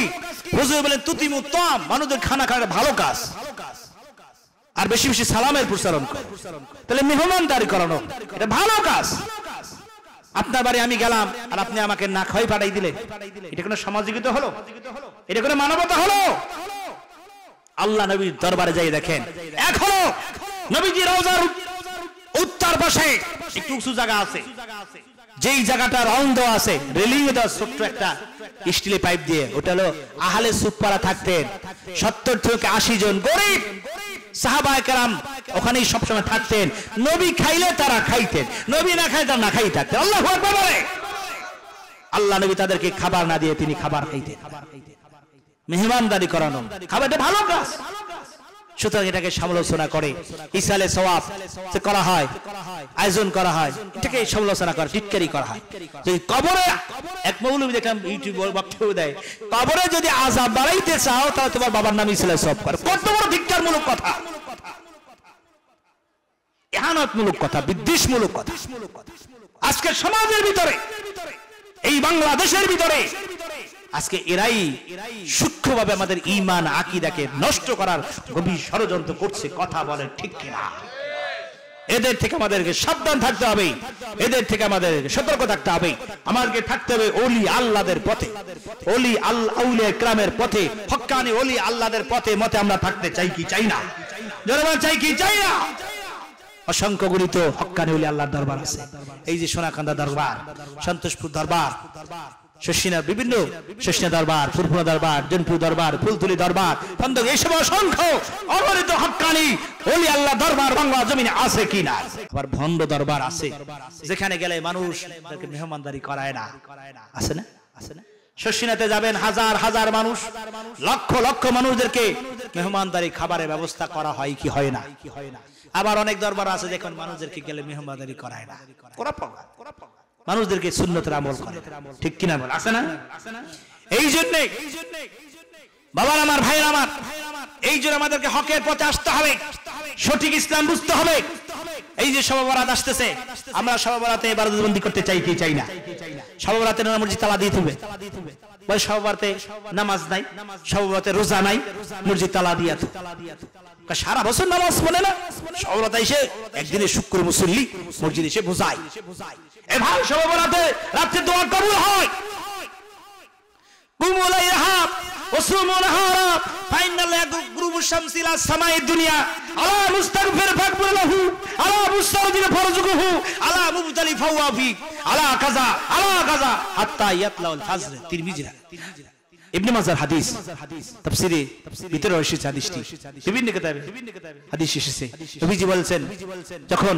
হুজুর বলেন তুতিমু তাম, মানুষদের খানা খাওয়া ভালো কাজ, আর বেশি বেশি সালামের প্রচারণ করে। তাহলে মেহমানদারি করানো এটা ভালো কাজ। আপনার বাড়ি আমি গেলাম আর আপনি আমাকে না খাওয়াই পাঠাই দিলেন, এটা কোনো সামাজিকতা হলো? এটা কোনো মানবতা হলো? আল্লাহ নবীর দরবারে যাই দেখেন, এখনো নবীজি রওজার উত্তর পাশে একটু উঁচু জায়গা আছে, যেই জায়গাটা রাউন্ড আছে রেলিং দেওয়া ছোট্ট একটা স্টিলের পাইপ দিয়ে, ওটা হলো আহলে সুফপাড়া থাকতেন 70 থেকে 80 জন গরিব সাহাবায়ে কেরাম ওখানেই সবসময় থাকতেন। নবী খাইলে তারা খাইতেন, নবী না খাইলে তারা না খাই থাকতেন। আল্লাহু আকবার বলে। আল্লাহ নবী তাদেরকে খাবার না দিয়ে তিনি খাবার খাইতেন। মেহমানদারি করানো খাবারটা ভালো কাজ, সুতরাং এটাকে সমালোচনা করে ইসালে সওয়াব যে করা হয়, আয়োজন করা হয়, এটাকে সমালোচনা করা, টিটকারি করা হয়। যদি কবরে এক মৌলবী দেখলাম ইউটিউব বক্তব্য দেয়, কবরে যদি আযাব বাড়াইতে চাও তাহলে তোমার বাবার নাম ইসালে সওয়াব করো। কত বড় ধিক্কারমূলক কথা, ইহানতমূলক কথা, বিদ্বেষমূলক কথা। আজকে সমাজের ভিতরে, এই বাংলাদেশের ভিতরে আজকে এরাই সূক্ষ্মভাবে আমাদের ঈমান আকীদাকে নষ্ট করার গভীর ষড়যন্ত্র করছে। কথা বলেন ঠিক কিনা? এদের থেকে আমাদেরকে সাবধান থাকতে হবে, এদের থেকে আমাদেরকে সতর্ক থাকতে হবে। আমাদেরকে থাকতে হবে ওলি আল্লাহদের পথে, ওলি আউলিয়া কিরামের পথে, হক্কানি ওলি আল্লাহদের পথে মতে আমরা থাকতে চাই কি চাই না? জনগণ চাই কি চাই না? অসংখ্য গণিত হক্কানি ওলি আল্লাহর দরবার আছে। এই যে সোনাকান্দা দরবার, সন্তোষপুর দরবার, শশিনার বিভিন্ন শশিনা দরবার, ফুরফুরা দরবার, জনপুর দরবার, ফুলতুলি দরবার, ফন্দক, এইসব অসংখ্য অগণিত হক্কানি ওলি আল্লাহ দরবার বাংলা জমিনে আছে কি না? আবার ভণ্ড দরবার আছে, যেখানে গেলে মানুষ তাদেরকে মেহমানদারি করায় না, আছে না? আছে না? শশিনাতে যাবেন, হাজার হাজার মানুষ, লক্ষ লক্ষ মানুষদেরকে মেহমানদারি খাবারের ব্যবস্থা করা হয় কি হয় না? আবার অনেক দরবার আছে যেখানে মানুষদেরকে গেলে মেহমানদারি করায় না, মানুষদেরকে সুন্নতের আমল করে, ঠিক কিনা বল? আছে না? এই জন্য বাবার আমার, ভাইয়ের আমার, এই জন্য আমাদেরকে হকের পথে আসতে হবে, সঠিক ইসলাম বুঝতে হবে। এই যে শবে বরাত আসতেছে, আমরা শবে বরাতে ইবাদতবন্দি করতে চাই কি চাই না? শবে বরাতে মসজিদ তালা দিয়ে দিবে, বলে শবে বরাতে নামাজ নাই, শবে বরাতে রোজা নাই, মসজিদ তালা দিয়া তো সারা বছর নামাজ পড়ে না, শবে বরাতে এসে একদিনে শুক্র মুসল্লি মসজিদ এসে বোঝায়। এ ভাই, শবে বরাতে রাতে দোয়া কবুল হয়। কুমু লাইহা ওয়াসুমু নাহারা ফাইন্না লাগুরুবু শামসি লা সামাই দুনিয়া আলা মুস্তাগফির ফাগফির লাহু আলা মুস্তাগফির ফারজুকুহু আলা মুবতালি ফাওয়াফি আলা কাযা হাত্তা ইয়াতলাউল ফাজর। তিরমিজি, ইবনে মাজার হাদিস, তাফসীরে ভিতরে এসেছে হাদিসটি, বিভিন্ন কিতাবে হাদিস এসেছে। নবীজি বলেছেন, যখন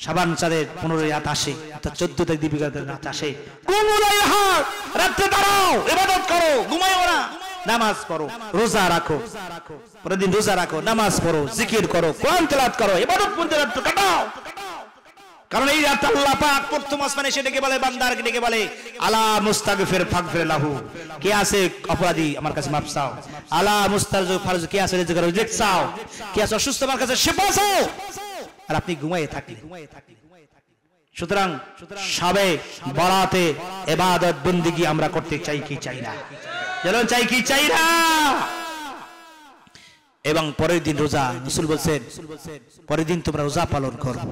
শাবান চাঁদের 15 রাত আসে, অর্থাৎ 14 তারিখ দীপিকাদের রাত আসে, রাতে দাঁড়াও, ইবাদত করো, ঘুমাইও না, নামাজ পড়ো, রোজা রাখো, প্রতিদিন রোজা রাখো, নামাজ পড়ো, জিকির করো, কোরআন তেলাওয়াত করো, ইবাদত করতে রাত কাটাও। কারণ এই রাত আল্লাহ পাক প্রথম আসমানে এসে ডেকে বলে, বান্দারকে ডেকে বলে, আলা মুস্তাগফির ফাগফির লাহু, কে আছে অপরাধী আমার কাছে মাফ চাও, আলা মুস্তারজু ফারজু, কে আছে রিজিক চাও, কে আছে অসুস্থ আমার কাছে শিফা চাও। আর আপনি ঘুমাইয়ে থাকলেন। সুতরাং শবে বরাতে ইবাদত বندگی আমরা করতে চাই কি চাই না? যেন চাই কি চাই না? এবং পরের দিন রোজা, রাসূল বলেন পরের দিন তোমরা রোজা পালন করো,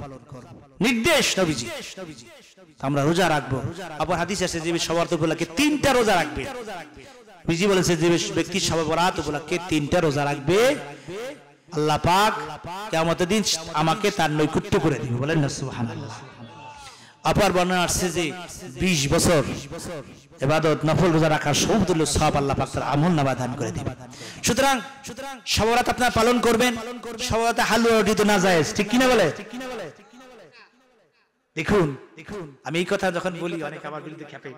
নির্দেশ নবীজি, আমরা রোজা রাখবো। আবার হাদিস আছে যে শবে বরাত উপলক্ষে 3টা রোজা রাখবে। নবীজি বলেছে যে ব্যক্তি শবে বরাত উপলক্ষে 3টা রোজা রাখবে, আল্লাহ পাক কিয়ামতের দিন আমাকে তার নৈকট্য করে দিবে। বলেন না সুবহানাল্লাহ। অপর বর্ণনা আছে যে 20 বছর ইবাদত নফল রোজা রাখার সমতুল্য সওয়াব আল্লাহ পাক তার আমলনামায় দান করে দিবেন। সুতরাং শবে বরাত আপনারা পালন করবেন। শবে বরাতে হালুয়া রুটি তো না জায়েজ, ঠিক কি না? বলে দেখুন, আমি এই কথা যখন বলি অনেক আমার বিরুদ্ধে খেপে,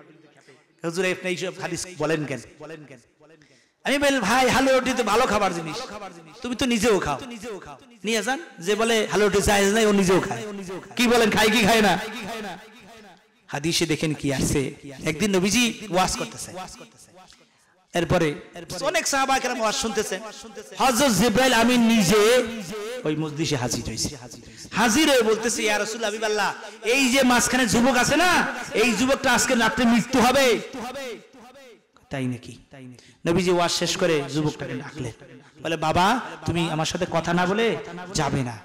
হুজুর আপনি এই সব হাদিস বলেন কেন? আমি বলি ভাই, হালুয়া রুটি তো ভালো খাবার জিনিস, তুমি তো নিজেও খাও, নিয়ে যান। যে বলে হালুয়া রুটি জায়েজ নাই, ও নিজেও খায়। কি বলেন, খাই কি খায় না? হাদিসে দেখেন কি আছে, একদিন নবীজি ওয়াজ করতেছে, এরপরে অনেক সাহাবা কেরাম ওয়াজ শুনতেছে, হযরত জিবরাইল আমিন নিজে ওই মজলিসে হাজির হইছে। হাজির হয়ে বলতেছে, ইয়া রাসূলুল্লাহ, হাবিবাল্লাহ, এই যে মাঝখানে যুবক আছে না, এই যুবকটা আজকে রাতে মৃত্যু হবে। তাই নাকি? নবীজি ওয়াজ শেষ করে যুবকটাকে ডাকলেন, বলে বাবা তুমি আমার সাথে কথা না বলে যাবে না।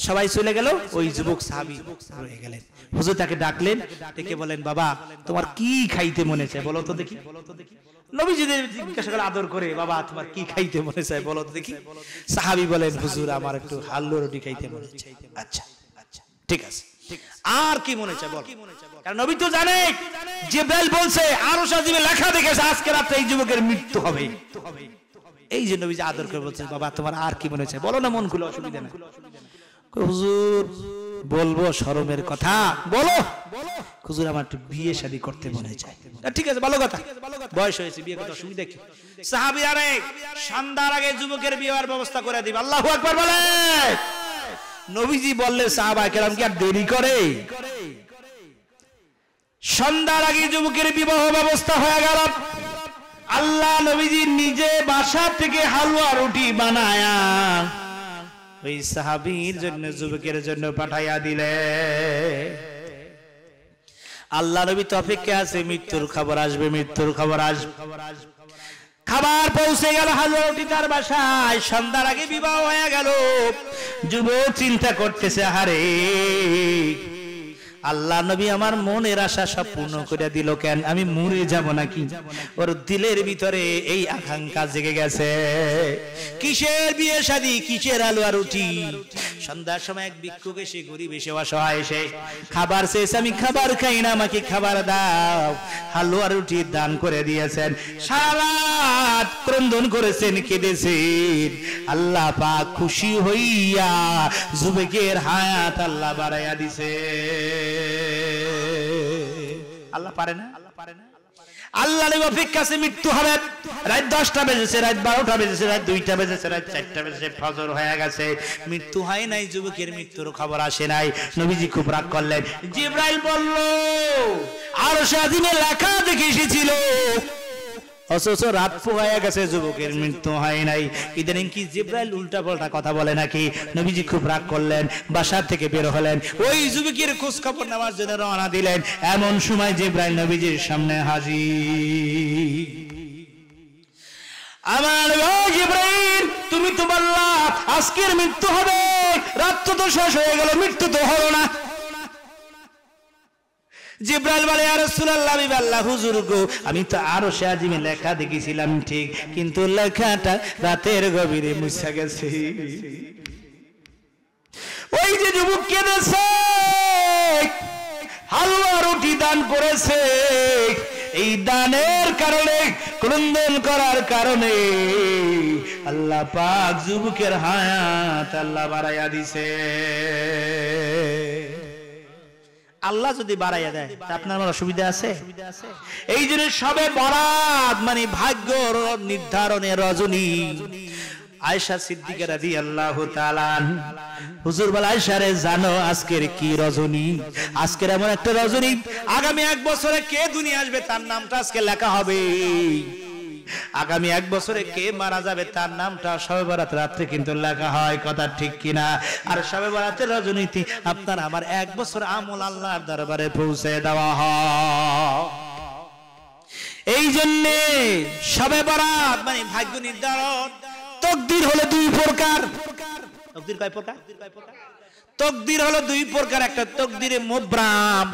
সবাই চলে গেল, ওই যুবক সাহাবী রয়ে গেলেন। হুজুর তাকে ডাকলেন, ডেকে বলেন, বাবা তোমার কি খাইতে মনে চায় বলো তো দেখি। নবীজি জিজ্ঞাসা করে আদর করে, বাবা তোমার কি খাইতে মনে চায় বলো তো দেখি। সাহাবী বলেন, হুজুর আমার একটু হালুয়া রুটি খাইতে মনে চায়। আচ্ছা আচ্ছা ঠিক আছে। আর কি মনে চায় বল, কারণ নবী তো জানে জিবরাইল বলছে আরশ আজিমে লেখা দেখেছে আজকে রাতে এই যুবকের মৃত্যু হবে। এই যে নবী যে আদর করে বলছে বাবা তোমার আর কি মনে চায় বলো না, মন খুলে, অসুবিধা নেই। হুজুর বলবো শরমের কথা, বলো। হুজুর আমার একটু বিয়ে শাদী করতে মনে চায়। ঠিক আছে ভালো কথা, বয়স হয়েছে বিয়ে করতে অসুবিধা কি? সাহাবীরা রে সন্ধ্যার আগে যুবকের বিয়ের ব্যবস্থা করে দিবে। আল্লাহু আকবার বলে। নবীজি বললে সাহাবায়ে কেরাম কি আর দেরি করে? সন্ধ্যার আগে যুবকের বিবাহ ব্যবস্থা হয়ে গেল। আল্লাহ নবীজি নিজে বাসা থেকে হালুয়া রুটি বানায়া ওই সাহাবীর জন্য যুবকের জন্য পাঠাইয়া দিলে। আল্লাহ নবী তো অপেক্ষা আছে মৃত্যুর খবর আসবে, মৃত্যুর খবর আসবে। খাবার পৌঁছে গেল হালুয়া রুটি তার বাসায়। সন্ধ্যার আগে বিবাহ হয়ে গেল। যুবক চিন্তা করতেছে হারে আল্লাহ নবী আমার মনের আশা সব পূর্ণ করে দিল কেন, আমি মরে যাব নাকি? ওর দিলের ভিতরে এই আকাঙ্ক্ষা জেগে গেছে। কিসের বিয়ে শাদী, কিসের হালুয়া রুটি? সন্ধ্যার সময় এক ভিক্ষুক এসে গরিব এসে অসহায় এসে খাবার চেয়েছে, আমি খাবার খাই না, আমাকে খাবার দাও। হালুয়া রুটি দান করে দিয়েছেন। সারা রাত ক্রন্দন করেছেন, কেঁদেছেন। আল্লাহ পাক খুশি হইয়া যুবকের হায়াত আল্লাহ বাড়াইয়া দিছে। আল্লাহ পারে না? আল্লাহ নবী অপেক্ষা আছে মৃত্যু হবে। রাত 10টা বেজেছে, রাত 12টা বেজেছে, রাত 2টা বেজেছে, রাত 4টা বেজেছে, ফজর হয়ে গেছে, মৃত্যু হয় নাই। যুবকের মৃত্যুর খবর আসে নাই। নবীজি খুব রাগ করলেন। জিবরাইল বলল আরশ আজিমে লেখা দেখে এসেছিল, অথচ রাত হয়ে গেছে, যুবকের মৃত্যু হয় নাই। ইদানিং কি জিবরাইল উল্টা পাল্টা কথা বলে নাকি? নবীজি খুব রাগ করলেন, বাসার থেকে বের হলেন, ওই যুবকের খোঁজ খবর নেওয়ার জন্য রওনা দিলেন। এমন সময় জিবরাইল নবীজির সামনে হাজির। আমার জিবরাইল তুমি তো বললা আজকের মৃত্যু হবে, রাত তো শেষ হয়ে গেল, মৃত্যু তো হলো না। জিবরাইল বলে ইয়া রাসূলুল্লাহ, আমি আল্লাহ হুজুর গো, আমি তো আরশে আজিমে লেখা দেখেছিলাম ঠিক, কিন্তু লেখাটা রাতের গভীরে মুছে গেছে। ওই যে যুবক কেঁদেছে, হালুয়া রুটি দান করেছে, এই দানের কারণে, ক্রন্দন করার কারণে আল্লাহ পাক যুবকের হায়াত আল্লাহ বাড়াইয়া দিছে। আল্লাহ যদি বাড়াইয়া দেয় আপনার আমার অসুবিধা আছে? এই জন্য সবে বরাত মানে ভাগ্য নির্ধারণের রজনী। আয়েশা সিদ্দিকা রাদিয়াল্লাহু তাআলা হুজুর বলে আয়েশা রে জানো আজকের কি রজনী? আজকের এমন একটা রজনী আগামী 1 বছরে কে দুনিয়া আসবে তার নামটা আজকে লেখা হবে। আগামী 1 বছরে কে মারা যাবে তার নামটা শবে বরাত রাতে কিন্তু লেখা হয়। কথা ঠিক কিনা? আর শবে বরাতের রজনীতে আপনার আমার 1 বছর আমল আল্লাহর দরবারে পৌঁছে দেওয়া হয়। এই জন্য শবে বরাত মানে ভাগ্য নির্ধারণ। তকদির হলো 2 প্রকার। তকদির কয় প্রকার? তকদির হলো 2 প্রকার। একটা তকদিরে মুবরাম,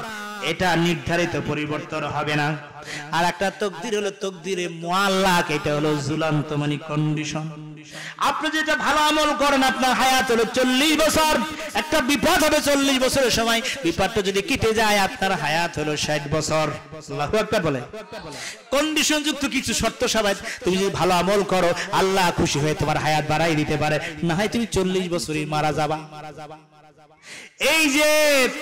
এটা নির্ধারিত পরিবর্তন হবে না। আর একটা তকদির হলো তকদিরে মুআল্লাক, এটা হলো ঝুলন্ত মানে কন্ডিশন। আপনি যেটা ভালো আমল করেন আপনার হায়াত হলো 40 বছর। একটা বিপদ হবে 40 বছরের সময়, বিপদটা যদি কেটে যায় আপনার হায়াত হলো 60 বছর। আল্লাহু আকবার বলে। কন্ডিশন যুক্ত কিছু শর্ত সাবাত, তুমি যদি ভালো আমল করো আল্লাহ খুশি হয়ে তোমার হায়াত বাড়াই দিতে পারে, না হয় তুমি 40 বছরই মারা যাবা। এই যে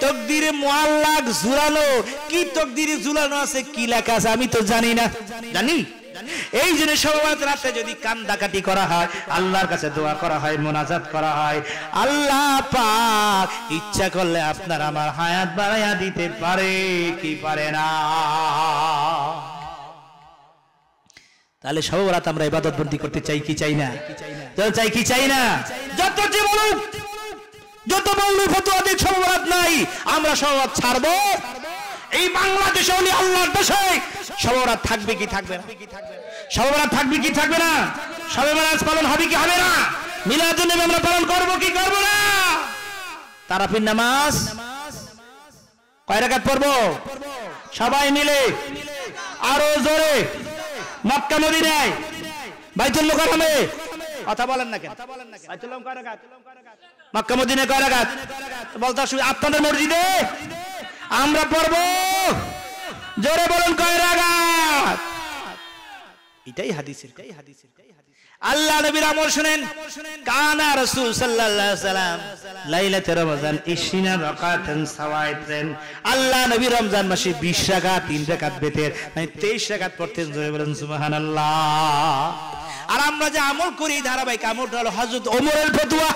তকদিরে মুআল্লাক ঝুলানো, কি তকদিরে ঝুলানো আছে, কি লেখা আছে আমি তো জানি না। জানি? এই জন্য শবে বরাত রাতে যদি কান্দাকাটি করা হয়, আল্লাহর কাছে দোয়া করা হয়, মুনাজাত করা হয়, আল্লাহ পাক ইচ্ছা করলে আপনার আমার হায়াত বাড়াইয়া দিতে পারে কি পারে না। তাহলে শবে বরাত আমরা ইবাদত বন্দি করতে চাই কি চাই না? চাই কি চাই না? যত যে বলুক, যত মৌলবি ফতোয়া দিয়ে শবে বরাত নাই, আমরা শবে বরাত ছাড়বো? এই বাংলাদেশে হলে আল্লাহর দেশে শবে বরাত থাকবে কি থাকবে না? শবে বরাত থাকবে কি থাকবে না? শবে বরাত পালন হবে কি হবে না? মিলাদুন নবী আমরা পালন করব কি করব না? তারাবির নামাজ কয় রাকাত পড়বো সবাই মিলে? আরো জোরে। মক্কা মদিনায় বাইতুল মুকাররমে কথা বলেন না কেন? বাইতুল মুকাররমে কয় রাকাত? মক্কা মদিনায় কয় রাকাত? বলতে অসুবিধা, আপনাদের মসজিদে আমরা পড়বো, জোরে বলুন কয় রাকাত? এটাই হাদিসের। আল্লাহ নবীর আমল শুনেন, কানা রাসূল সাল্লাল্লাহু আলাইহি ওয়াসাল্লাম লাইলাতুর রমজান 20 রাকাতান সাওয়াইতেন। আল্লাহ নবী রমজান মাসে 20 রাকাত 3 রাকাত বেতের মানে 23 রাকাত পড়তেন। জোরে বলেন সুবহানাল্লাহ। আর আমরা যে আমল করি ধারাবাহিক আমলটা হলো হযরত ওমরের ফতোয়া।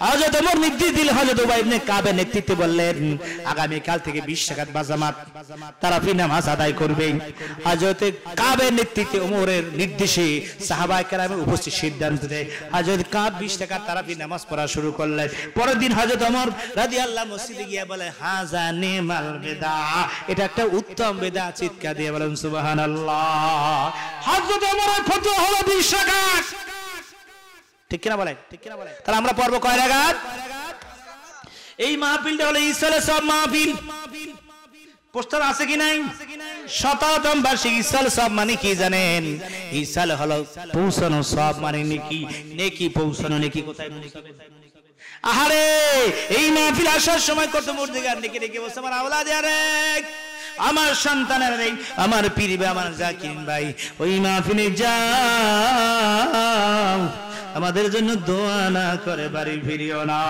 হযরত ওমর নির্দেশ দিল, হযরত উবাই ইবনে কাবের নেতৃত্বে বললেন আগামী কাল থেকে 20 রাকাত বাজামাত তারাবি নামাজ আদায় করবে। হযরত কাবের নেতৃত্বে ওমরের নির্দেশে সাহাবায়ে কেরাম উপস্থিত সিদ্ধান্ত দেয় হযরত কাব 20 রাকাত তারাবি নামাজ পড়া শুরু করলেন। পরের দিন হযরত ওমর রাদিয়াল্লাহু মসজিদে গিয়ে বলে হাযা নিমাল বিদা, এটা একটা উত্তম বিদআত। চিৎকার দিয়ে বলেন সুবহানাল্লাহ। হযরত ওমরের ফতোয়া হলো 20 রাকাত। ঠিক কিনা বলেন? তাহলে আমরা পড়বো কয় রাকাত? এই মাহফিলটা হলো ইসলামের সব মাহফিল। পোস্টার আছে কি নাই? 17তম বার্ষিক ইসাল সব মানে কি জানেন? ইসাল হলো পৌঁছানো, সব মানে নেকি, নেকি পৌঁছানো। নেকি কোথায় পৌঁছাবে? আহারে এই মাহফিল আসার সময় কত মুর্দিগার নেকি রেখে বসে আমার আওলাদ, আরে আমার সন্তানের নেই, আমার পীর ভাই, আমার জাকির ভাই, ওই মাহফিলে যাও, আমাদের জন্য দোয়া না করে বাড়ি ফিরিও না।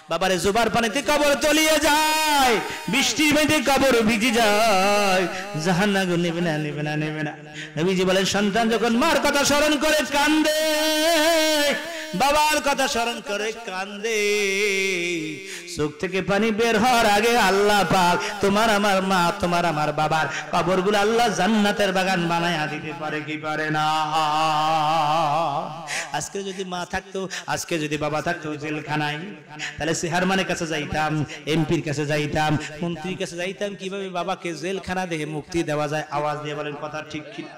বাবারে জোবার পানিতে কবর তলিয়ে যায়, বৃষ্টির মেঘে কবর ভিজে যায়, জাহান্নাম নেবে না, নেবে না, নেবে না। নবীজি বলেন সন্তান যখন মার কথা স্মরণ করে কান্দে, বাবার কথা স্মরণ করে কান্দে, চোখ থেকে পানি বের হওয়ার আগে আল্লাহ পাক তোমার আমার মা, তোমার আমার বাবার কবরগুলো আল্লাহ জান্নাতের বাগান বানায় দিতে পারে কি পারে না? আজকে যদি মা থাকতো, আজকে যদি বাবা থাকতো জেলখানায়, তাহলে চেয়ারম্যানের কাছে যাইতাম, এমপির কাছে যাইতাম, মন্ত্রীর কাছে যাইতাম, কিভাবে বাবাকে জেলখানা দেখে মুক্তি দেওয়া যায়। আওয়াজ দিয়ে বলেন কথা ঠিক কিনা?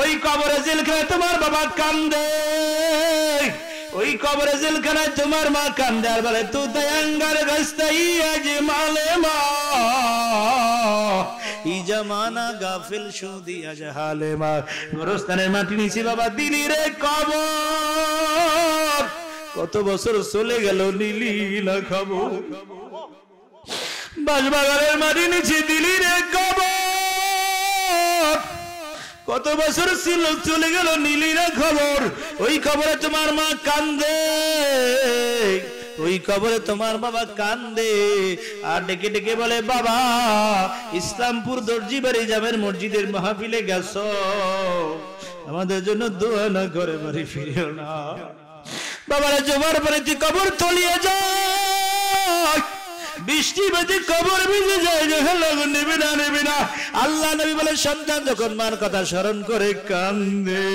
ওই কবরে জেলখানায় তোমার বাবা কান্দে, ওই কবরে জেলখানায় তোমার মা কান্দে আর বলে তু দয়াঙ্গার গস্তাই আজ মালে মা ই জামানা গাফিল সুদি আজ হালে মা। গোরস্থানের মাটি নিচে বাবা দিলি রে কবর, কত বছর চলে গেল নীলি না খবর। বাঁশবাগানের মাটি নিচে দিলি রে কবর, কত বছর ছিল চলে গেল নীলি না খবর। ওই কবরে তোমার মা কান্দে, ওই কবরে তোমার বাবা কান্দে আর ডেকে ডেকে বলে বাবা ইসলামপুর দর্জি বাড়ি জামের মসজিদের মাহফিলে গেছো, আমাদের জন্য দোয়া না করে বাড়ি ফিরিও না। বাবারা জমার পানিতে কবর তলিয়ে যায়, বৃষ্টি বেঁধে কবর ভিজে যায়, নেবে না, নেবে না। আল্লাহ নবী বলে সন্তান যখন মার কথা স্মরণ করে কান্দে,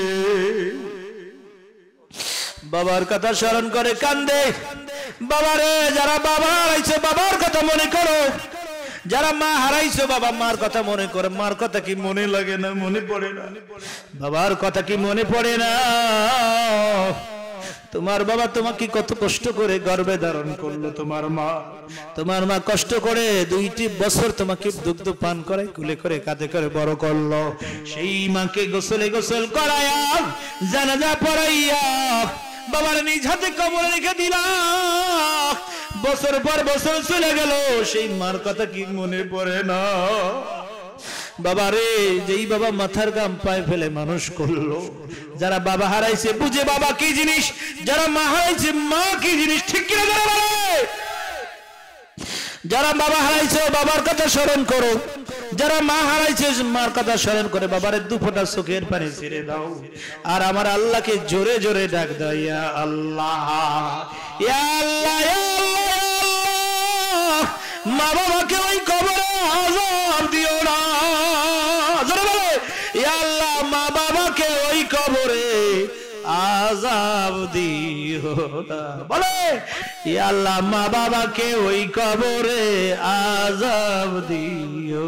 বাবার কথা স্মরণ করে কান্দে। বাবারে যারা বাবা হারাইছো বাবার কথা মনে করো, যারা মা হারাইছো বাবা মার কথা মনে করো। মার কথা কি মনে লাগে না? মনে পড়ে না? বাবার কথা কি মনে পড়ে না? তোমার বাবা তোমাকে কত কষ্ট করে গর্ভে ধারণ করলো, তোমার মা কষ্ট করে 2টি বছর তোমাকে দুগ্ধ পান করে কুলে করে কাঁধে করে বড় করলো। সেই মাকে গোসল করাইয়া জানাজা পড়াইয়া বাবার নিজ হাতে কবরে রেখে দিলাম। বছর পর বছর চলে গেল, সেই মার কথা কি মনে পড়ে না? বাবারে যেই বাবা মাথার গাম পায়ে ফেলে মানুষ করলো, যারা বাবা হারাইছে বুঝে বাবা কি জিনিস, যারা মা হারাইছে মা কি জিনিস, ঠিক কিনা যারা বলে? যারা বাবা হারাইছে বাবার কথা স্মরণ করো, যারা মা হারাইছে মার কথা স্মরণ করে বাবারে 2 ফোঁটা চোখের পানি ছেড়ে দাও আর আমার আল্লাহকে জোরে জোরে ডাক দাও, ইয়া আল্লাহ, ইয়া আল্লাহ, ইয়া আল্লাহ। মা বাবাকে ওই কবরে আযাব দিও না, জোরে বলে ইয়া আল্লাহ, মা বাবাকে ওই কবরে আযাব দিও না। বলে ইয়া আল্লাহ, মা বাবাকে ওই কবরে আযাব দিও।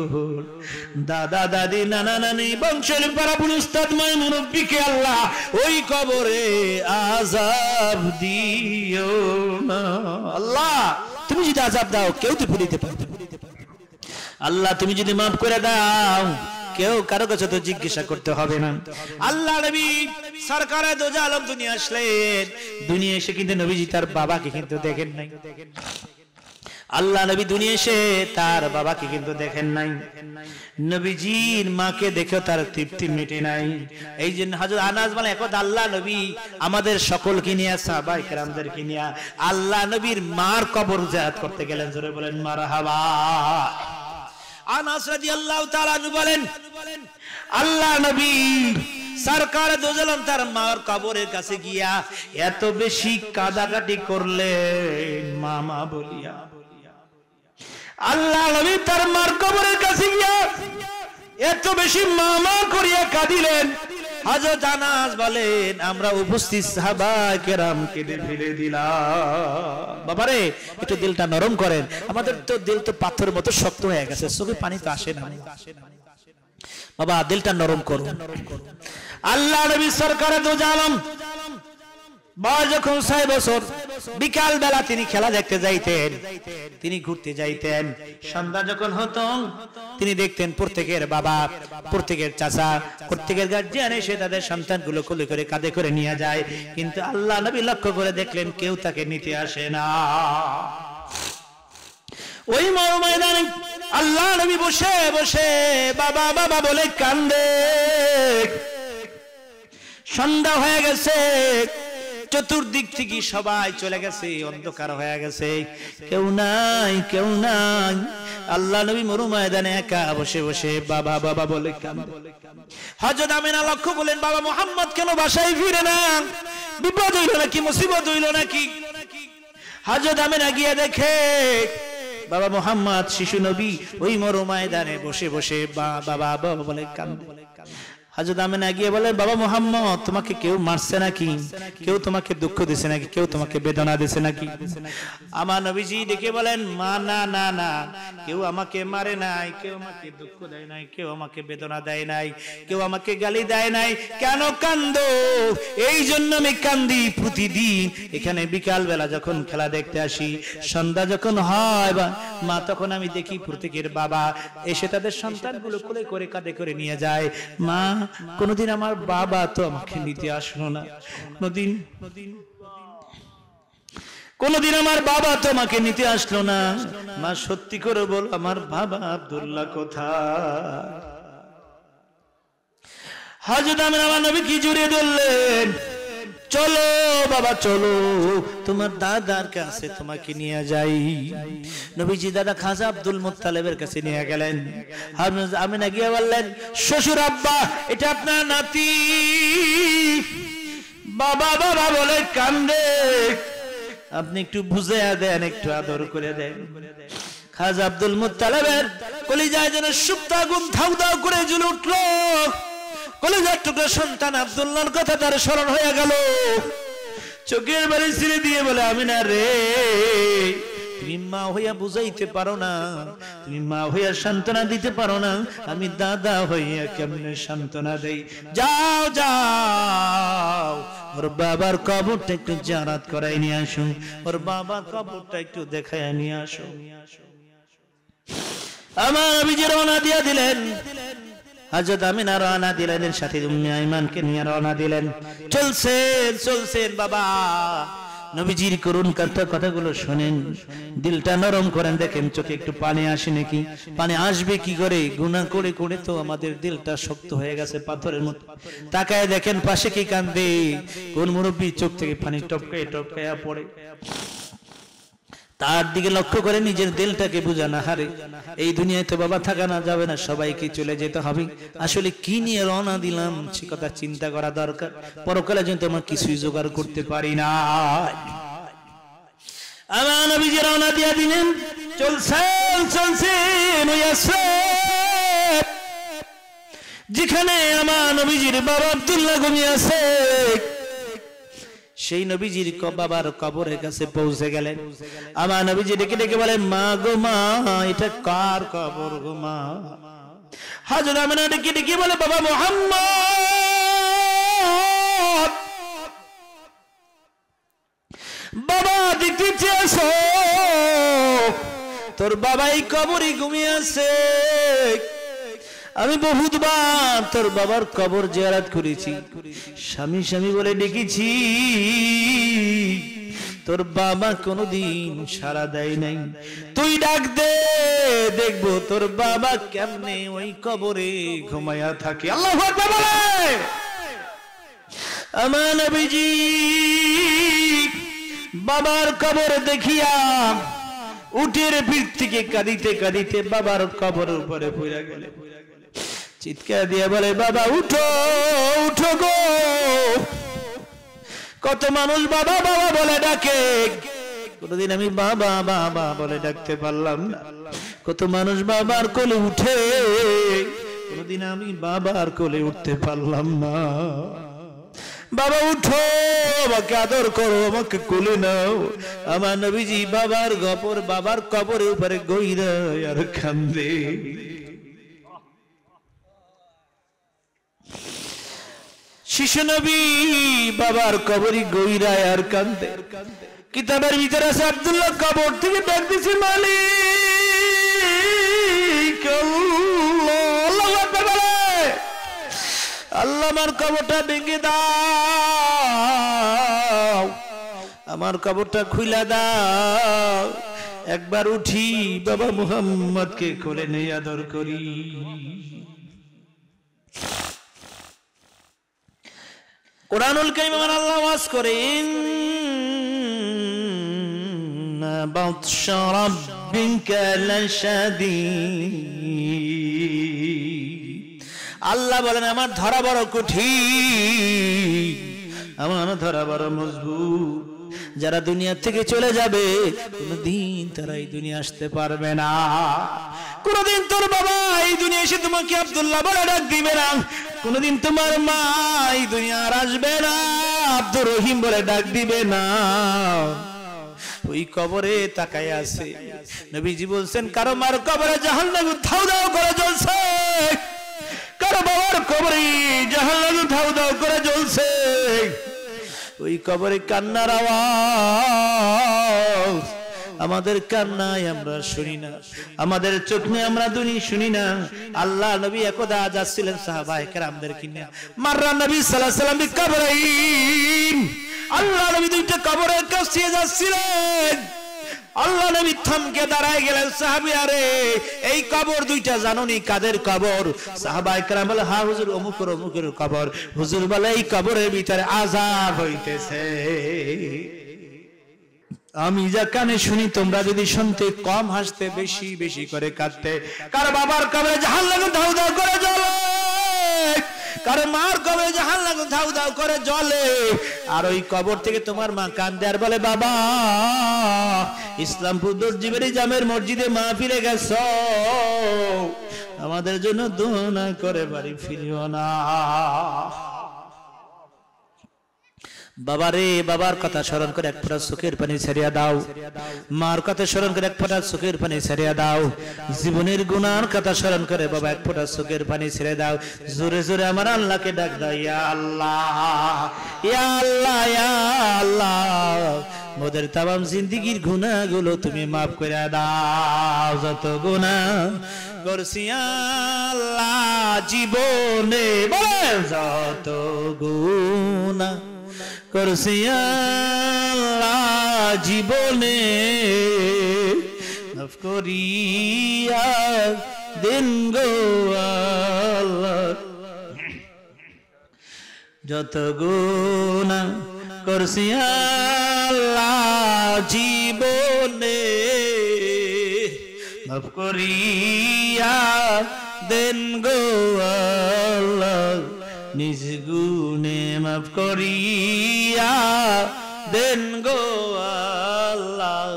দাদা দাদি নানা নানি বংশের পারাপুর উস্তাদ মাই মুরব্বিকে আল্লাহ ওই কবরে আযাব দিও না। আল্লাহ তুমি যদি আযাব দাও কেউ তো ফিরিতে পারবে না। আল্লাহ তুমি যদি মাফ করে দাও কেউ কারো কাছে তো জিজ্ঞাসা করতে হবে না। আল্লাহ নবী সরকারে দো আলম দুনিয়া আসলেন, দুনিয়া এসে কিন্তু নবীজি তার বাবাকে কিন্তু দেখেন নাই। আল্লাহ নবী দুনিয়া এসে তার বাবাকে কিন্তু দেখেন নাই, নবীজির মাকে দেখেও তার তৃপ্তি মেটে নাই। এই জন্য হযরত আনাস বলেন একদা আল্লাহ নবী আমাদের সকলকে নিয়ে সাহাবায়ে কেরামদেরকে নিয়ে আল্লাহ নবীর মার কবর জিয়ারত করতে গেলেন। জোরে বলেন মারহাবা। আনাস রাদিয়াল্লাহু তাআলা আনহু বলেন আল্লাহ নবী সরকারে দো আলম তার মার কবরের কাছে গিয়া এত বেশি কাঁদাকাটি করলেন মামা বলিয়া। আল্লাহ নবী তার মার কবরের কাছে গিয়া এত বেশি মামা করিয়া কাঁদিলেন। হযরত আনাস বলেন আমরা উপস্থিত সাহাবায়ে কেরাম কেঁদে ফেলে দিলাম। বাবারে একটু দিলটা নরম করেন, আমাদের তো দিল তো পাথরের মতো শক্ত হয়ে গেছে, চোখে পানি তো আসে না। বাবা দিলটা নরম করুন। আল্লাহ নবী সরকারে দো আলম বয়স যখন 6 বছর, বিকাল বেলা তিনি খেলা দেখতে যাইতেন, তিনি ঘুরতে যাইতেন। সন্ধ্যা যখন হতো তিনি দেখতেন প্রত্যেকের বাবা, প্রত্যেকের চাচা, প্রত্যেকের গার্জিয়ান এসে তাদের সন্তানগুলো কোলে করে কাঁধে করে নিয়ে যায়, কিন্তু আল্লাহ নবী লক্ষ্য করে দেখলেন কেউ তাকে নিতে আসে না। ওই ময়দানে আল্লাহ নবী বসে বসে বাবা বাবা বলে কান্দে। সন্ধ্যা হয়ে গেছে, চতুর্দিক থেকে সবাই চলে গেছে, অন্ধকার হয়ে গেছে, কেউ নাই কেউ নাই। আল্লাহ নবী মরু ময়দানে একা বসে বসে বাবা বাবা বলে কান্দে। হযরত আমিনা লক্ষ্য করলেন বাবা মুহাম্মদ কেন বাসায় ফিরে না, বিপদ হইল নাকি, মুসিবত হইল নাকি। হযরত আমিনা গিয়ে দেখে বাবা মুহাম্মদ শিশু নবী ওই মরু ময়দানে বসে বসে বাবা বাবা বলে কান্দে। হযরত আমিনা গিয়ে বলে বাবা মুহাম্মদ তোমাকে কেউ মারছে নাকি, কেউ তোমাকে দুঃখ দিছে নাকি, কেউ তোমাকে বেদনা দিছে নাকি। আমার নবীজি ডেকে বলেন মা না না না, কেউ আমাকে মারে নাই, কেউ আমাকে দুঃখ দেয় নাই, কেউ আমাকে বেদনা দেয় নাই, কেউ আমাকে গালি দেয় নাই। কেন কান্দো? এই জন্য আমি কান্দি প্রতিদিন এখানে বিকাল বেলা যখন খেলা দেখতে আসি, সন্ধ্যা যখন হয় বা মা তখন আমি দেখি প্রত্যেকের বাবা এসে তাদের সন্তানগুলো কোলে করে কাঁধে করে নিয়ে যায়। মা কোনদিন আমার বাবা তো আমাকে নিতে আসলো না, কোনদিন আমার বাবা তো আমাকে নিতে আসলো না। মা সত্যি করে বল আমার বাবা আব্দুল্লাহ কোথায়? হযরত আমিনা আমার নবী কি জড়িয়ে ধরলেন, চলো বাবা চলো তোমার দাদার কাছে তোমাকে নিয়ে যাই। নবীজি দাদা খাজা আব্দুল মুত্তালিবের কাছে নিয়ে গেলেন। আমিনা গিয়ে বললেন শ্বশুর আব্বা এটা আপনার নাতি। বাবা বাবা বলে কান্দে, আপনি একটু বুঝিয়ে দেন, একটু আদর করে দেন। খাজা আব্দুল মুত্তালিবের কলিজায় যেন সুপ্ত আগুন ধাউ ধাউ করে জ্বলে উঠলো। কলিজার টুকরা সন্তান আব্দুল্লাহর কথা তার স্মরণ হয়ে গেল, চোখের বাড়ি ছিঁড়ে দিয়ে বলে আমিনা রে তুমি মা হইয়া বুঝাইতে পারো না, তুমি মা হইয়া সান্ত্বনা দিতে পারো না, আমি দাদা হইয়া কেমনে সান্ত্বনা দেই। যাও যাও ওর বাবার কবরটা একটু জিয়ারত করাই নিয়ে আসো, ওর বাবার কবরটা একটু দেখায় নিয়ে আসো। আমার নবীজি রওনা দিয়া দিলেন। হযরত আমিনা রওনা দিলেন, সাথে উম্মে আইমানকে নিয়ে রওনা দিলেন। চলছেন বাবা নবীজির করুণ কথাগুলো শুনেন, দিলটা নরম করেন, দেখেন চোখে একটু পানি আসে নাকি। পানি আসবে কি করে, গুনাহ করে করে তো আমাদের দিলটা শক্ত হয়ে গেছে পাথরের মতো। তাকায় দেখেন পাশে কি কান্দে, কোন মুরব্বী চোখ থেকে পানি টপকায় টপকায়া পড়ে। তার দিকে লক্ষ্য করে নিজের দিলটাকে বুঝানো, হারে এই দুনিয়ায় তো বাবা থাকা না যাবে না, সবাইকে চলে যেতে হবে। আসলে কি নিয়ে রওনা দিলাম সে কথা চিন্তা করা দরকার। পরকালে যদি আমরা কিছুই জোগাড় করতে পারি না। আমার নবীজি রওনা দিয়া দিলেন। চলছেন যেখানে আমার নবীজির বাবা আব্দুল্লাহ ঘুমিয়ে আছে, সেই নবীজির বাবার কবরের কাছে পৌঁছে গেলেন। আমার নবীজি ডেকে ডেকে বলে মা গো মা এটা কার কবর গো মা? হযরত আমিনা ডেকে ডেকে বলে বাবা মুহাম্মদ, বাবা দেখতে চেয়েছো তোর বাবা এই কবরে ঘুমিয়ে আছে। আমি বহুতবার তোর বাবার কবর জিয়ারত করেছি, স্বামী স্বামী বলে ডেকেছি, তোর বাবা কোনদিন সাড়া দেয় নাই। তুই ডাক দে, দেখবো তোর বাবা কেমনে ওই কবরে ঘুমায়া থাকে। আল্লাহু আকবার বলে। আমার নবীজি বাবার কবর দেখিয়া উটের পিঠ থেকে কাঁদিতে কাঁদিতে বাবার কবরের উপরে পড়ে গেলে, চিৎকার দিয়ে বলে, বাবা উঠো উঠো গো। কত মানুষ বাবা বাবা বলে ডাকে, কোনদিন আমি বাবা বাবা বলে ডাকতে পারলাম না। কত মানুষ বাবার কোলে উঠে, কোনদিন আমি বাবার কোলে উঠতে পারলাম না। বাবা উঠো, আমাকে আদর করো, আমাকে কোলে নাও। আমার নবীজি বাবার কবরের উপরে গইরা আর কান্দে। শিশু নবী বাবার কবরে গইরা আর কান্দে। কিতাবের ভিতরে আছে আব্দুল্লাহ কবর থেকে ডাক দিছে, মালিক আল্লাহ আমার কবরটা ভেঙে দাও, আমার কবরটা খুইলা দাও। একবার উঠি বাবা মুহাম্মদকে কোলে নিয়ে আদর করি। কুরআনুল কারীম আমার আল্লাহ ওয়াজ করেন, বাতশা রাব্বিকা লাশাদীদ। আল্লাহ বলেন আমার ধরা বড় কঠিন, আমার ধরা বড় মজবুত। যারা দুনিয়া থেকে চলে যাবে কোনদিন তারা এই দুনিয়া আসতে পারবে না। কোনদিন তোর বাবা এই দুনিয়া এসে তোমাকে আব্দুল্লাহ বলে ডাক দিবে না। কোনদিন তোমার মা এই দুনিয়া আর আসবে না, আব্দুর রহিম বলে ডাক দিবে না। ওই কবরে তাকায় আছে। নবীজি বলছেন, কারো মার কবরে জাহান্নাম ধাউ ধাউ করে জ্বলছে, কারো বাবার কবরে জাহান্নাম ধাউ ধাউ করে জ্বলছে। ওই কবরে কান্নার আওয়াজ আমাদের কান্নায় আমরা শুনি না, আমাদের চোখ নিয়ে আমরা দুনি শুনি না। আল্লাহ নবী একদা যাচ্ছিলেন সাহাবায়ে কেরামদের কিনে, মাররা নবী সাল্লাল্লাহু আলাইহি ওয়াসাল্লাম বিকবরাইন। আল্লাহ নবী দুইটা কবরের কাছে যাচ্ছিলেন। আল্লাহ নবী থমকে দাঁড়ায় গেলেন, সাহাবীরা রে এই কবর দুইটা জানোনি কাদের কবর? সাহাবায়ে কেরাম বলে, হ্যাঁ হুজুর অমুকের অমুকের কবর। হুজুর বলে, এই কবরের ভিতরে আযাব হইতেছে। আমি যা কানে শুনি, তোমরা যদি শুনতে কম হাসতে, বেশি বেশি করে কাঁদতে। কার বাবার কবরে জাহান্নাম ধাউ ধাউ করে জ্বলে, কার মার কবরে জাহান্নাম ধাউ ধাউ করে জ্বলে। আর ওই কবর থেকে তোমার মা কাঁদে আর বলে, বাবা ইসলামপুর দর্জিবাড়ি জামের মসজিদে মাহফিলে গেছো, আমাদের জন্য দোয়া না করে বাড়ি ফিরিও না। বাবারে, বাবার কথা স্মরণ করে এক ফোঁটা চোখের পানি ছেড়িয়া দাও। মার কথা স্মরণ করে এক ফোঁটা চোখের পানি ছেড়িয়া দাও। জীবনের গুনার কথা স্মরণ করে বাবা এক ফোঁটা চোখের পানি ছেড়ে দাও। জোরে জোরে আমার আল্লাহকে ডাক দাও, ইয়া আল্লাহ, ইয়া আল্লাহ, ইয়া আল্লাহ। মোদের তামাম জিন্দেগির গুনাহগুলো তুমি মাফ করে দাও। যত গুনাহ করছি আল্লাহ জীবনে, বলেন যত গুনাহ করছি আল্লাহ জীবনে, মাফ করিয়া দেন গো আল্লাহ। যত গুনাহ করছি আল্লাহ জীবনে, মাফ করিয়া দেন গো আল্লাহ। নিজ গুণে মাফ করিয়া দেন গো আল্লাহ।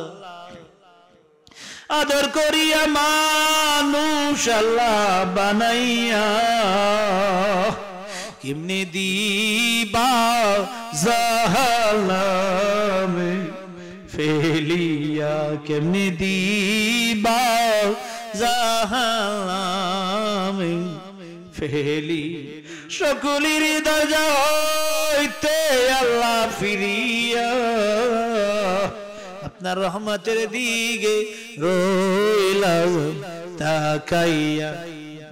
আদর করিয়া মানুষ আল্লাহ বানাইয়া, কেমনে দিবা জাহান্নামে ফেলিয়া, কেমনে দিবা জাহান্নামে ফেলি। সকলের দরজা হইতে আল্লাহ ফিরিয়া, আপনার রহমতের দিকে রইলাম তাকাইয়া,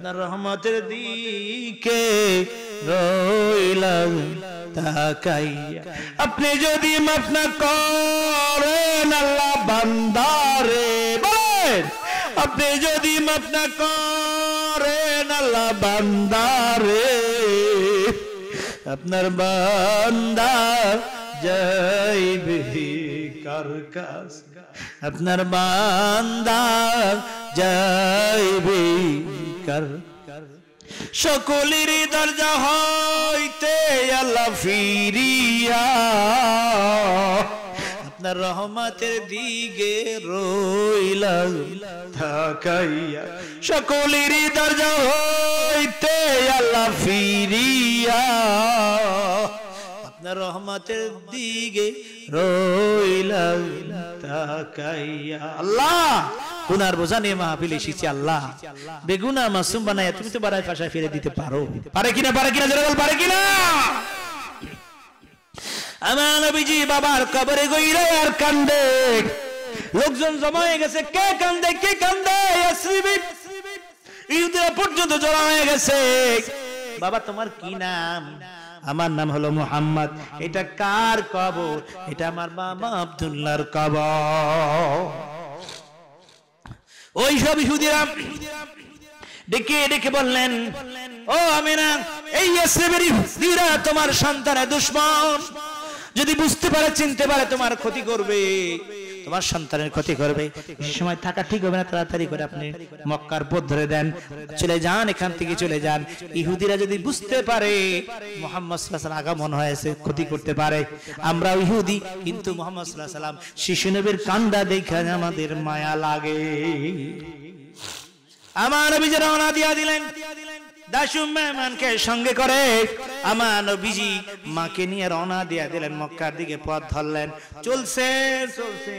আপনার রহমতের দিকে রইলাম তাকাইয়া। আপনি যদি মাফ না করেন আল্লাহ বান্দারে, বলেন আপনি যদি মাফ না করেন আল্লাহ বান্দারে, আপনার বান্দা যাইবে কার কাছে, আপনার বান্দা যাইবে কার। সকলের দরজা হইতে আল্লাহ ফিরিয়া আপনার রহমতের দিকে রইলাম তাকাইয়া। সকলের দরজা হইতে আল্লাহ ফিরিয়া আপনার রহমতের দিকে রইলাম তাকাইয়া। আল্লাহ গুনার বোঝা নিয়ে মাহফিলে এসেছি, আল্লাহ বেগুনা মাসুম বানায় তুমি তো বাড়ায় পাশায় ফিরে দিতে পারো। পারে কিনা, পারে কিনা, জোরে বল পারে কিনা। আমার নবীজি বাবার কবরে গইরা আর কান্দে, লোকজন জমা হয়ে গেছে, কে কান্দে কে কান্দে, ইহুদিরা পর্যন্ত জড়া হয়ে গেছে। বাবা তোমার কি নাম? আমার নাম হলো মুহাম্মদ। এটা কার কবর? এটা আমার বাবা আব্দুল্লাহর কবর। ওই সব ইহুদিরা ডেকে ডেকে বললেন, ও আমিনা, এই ইয়াসরিবের ইহুদিরা তোমার সন্তানের দুশমন, যদি বুঝতে পারে চিনতে পারে তোমার ক্ষতি করবে, তোমার সন্তানের ক্ষতি করবে। বেশি সময় থাকা ঠিক হবে না, তাড়াতাড়ি করে আপনি মক্কার পথ ধরে দেন, চলে যান, এখান থেকে চলে যান। ইহুদিরা যদি বুঝতে পারে মুহাম্মদ সাল্লাল্লাহু আলাইহি ওয়াসাল্লাম আগমন হয়েছে, ক্ষতি করতে পারে। আমরা ইহুদি, কিন্তু মুহাম্মদ সাল্লাল্লাহু আলাইহি ওয়াসাল্লাম শিশু নবীর কান্দা দেখে আমাদের মায়া লাগে। আমার নবীজি রওনা দিয়া দিলেন, দাসুম মেহমানকে সঙ্গে করে আমার নবীজি মাকে নিয়ে রওনা দিয়া দিলেন, মক্কার দিকে পথ ধরলেন। চলছে চলছে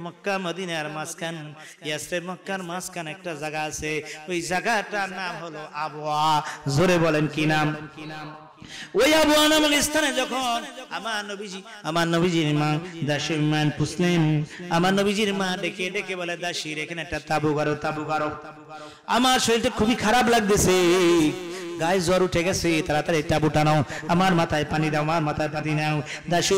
মক্কা মদিনার মাঝখান, ইয়াসরিব মক্কার মাঝখান একটা জায়গা আছে, ওই জায়গাটার নাম হলো আবওয়া। জোরে বলেন কি নাম? ওই আবওয়া নামক স্থানে যখন আমার নবীজির মা দাসী মান পুছলেন, আমার নবীজির মা ডেকে ডেকে বলে, দাসীর এখানে একটা তাবু গাড়ো, তাবু গাড়ো। আমার শরীরটা খুবই খারাপ লাগতেছে, গায়ে জ্বর উঠে গেছে, তাড়াতাড়ি তাবু টানাও, আমার মাথায় পানি দাও, আমার মাথায় পানি নাও। দাসী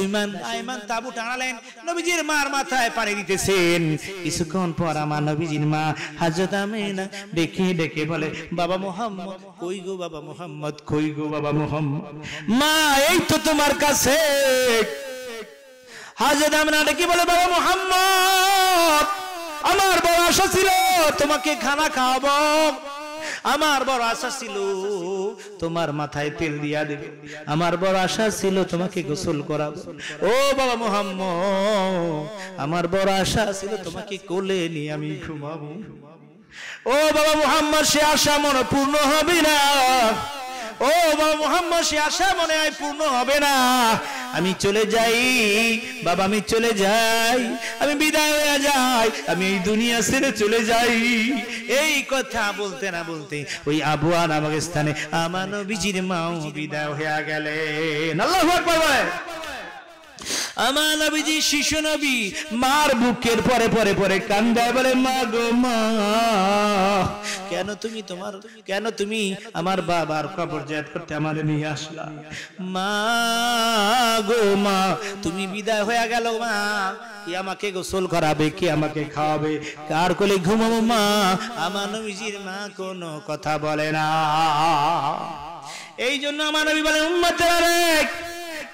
আইমান তাবু টানালেন, নবীজির মার মাথায় পানি দিতেছেন। কিছুক্ষণ পর আমার নবীজির মা হযরত আমিনা ডেকে ডেকে বলে, বাবা মুহাম্মদ কই গো, বাবা মুহাম্মদ কই গো, বাবা মুহাম্মদ। মা এই তো তোমার কাছে। হযরত আমিনা ডেকে বলে, বাবা মুহাম্মদ, আমার বড় আশা ছিল তোমাকে খানা খাওয়াবো, আমার বড় আশা ছিল তোমার মাথায় তেল দিয়া দেবে, আমার বড় আশা ছিল তোমাকে গোসল করাবো। ও বাবা মুহাম্মদ, আমার বড় আশা ছিল তোমাকে কোলে নিয়ে আমি ঘুমাবো। ও বাবা মুহাম্মদ, সে আশা মনে পূর্ণ হবে না। ও বাবা মুহাম্মদ, সে আশা মনে হয় পূর্ণ হবে না। আমি চলে যাই বাবা, আমি চলে যাই, আমি বিদায় হয়ে যাই, আমি এই দুনিয়া ছেড়ে চলে যাই। এই কথা বলতে না বলতে ওই আবওয়া নামক স্থানে আমার নবীজির মাও বিদায় হয়ে গেলেন। আল্লাহু আকবার বলেন। আমার নবীজি শিশু নবী মার বুকের পরে পরে পরে কান্দায় বলে, মা গো মা, কেন তুমি আমার বাবার কবর জিয়ারত করতে আমারে নিয়ে আসলা? মা গো মা, তুমি বিদায় হয়ে গেল মা, কি আমাকে গোসল করাবে, কি আমাকে খাওয়াবে, কার কোলে ঘুমাবো মা? আমার নবীজির মা কোনো কথা বলে না। এই জন্য আমার নবী বলেন, উম্মতেরা রে,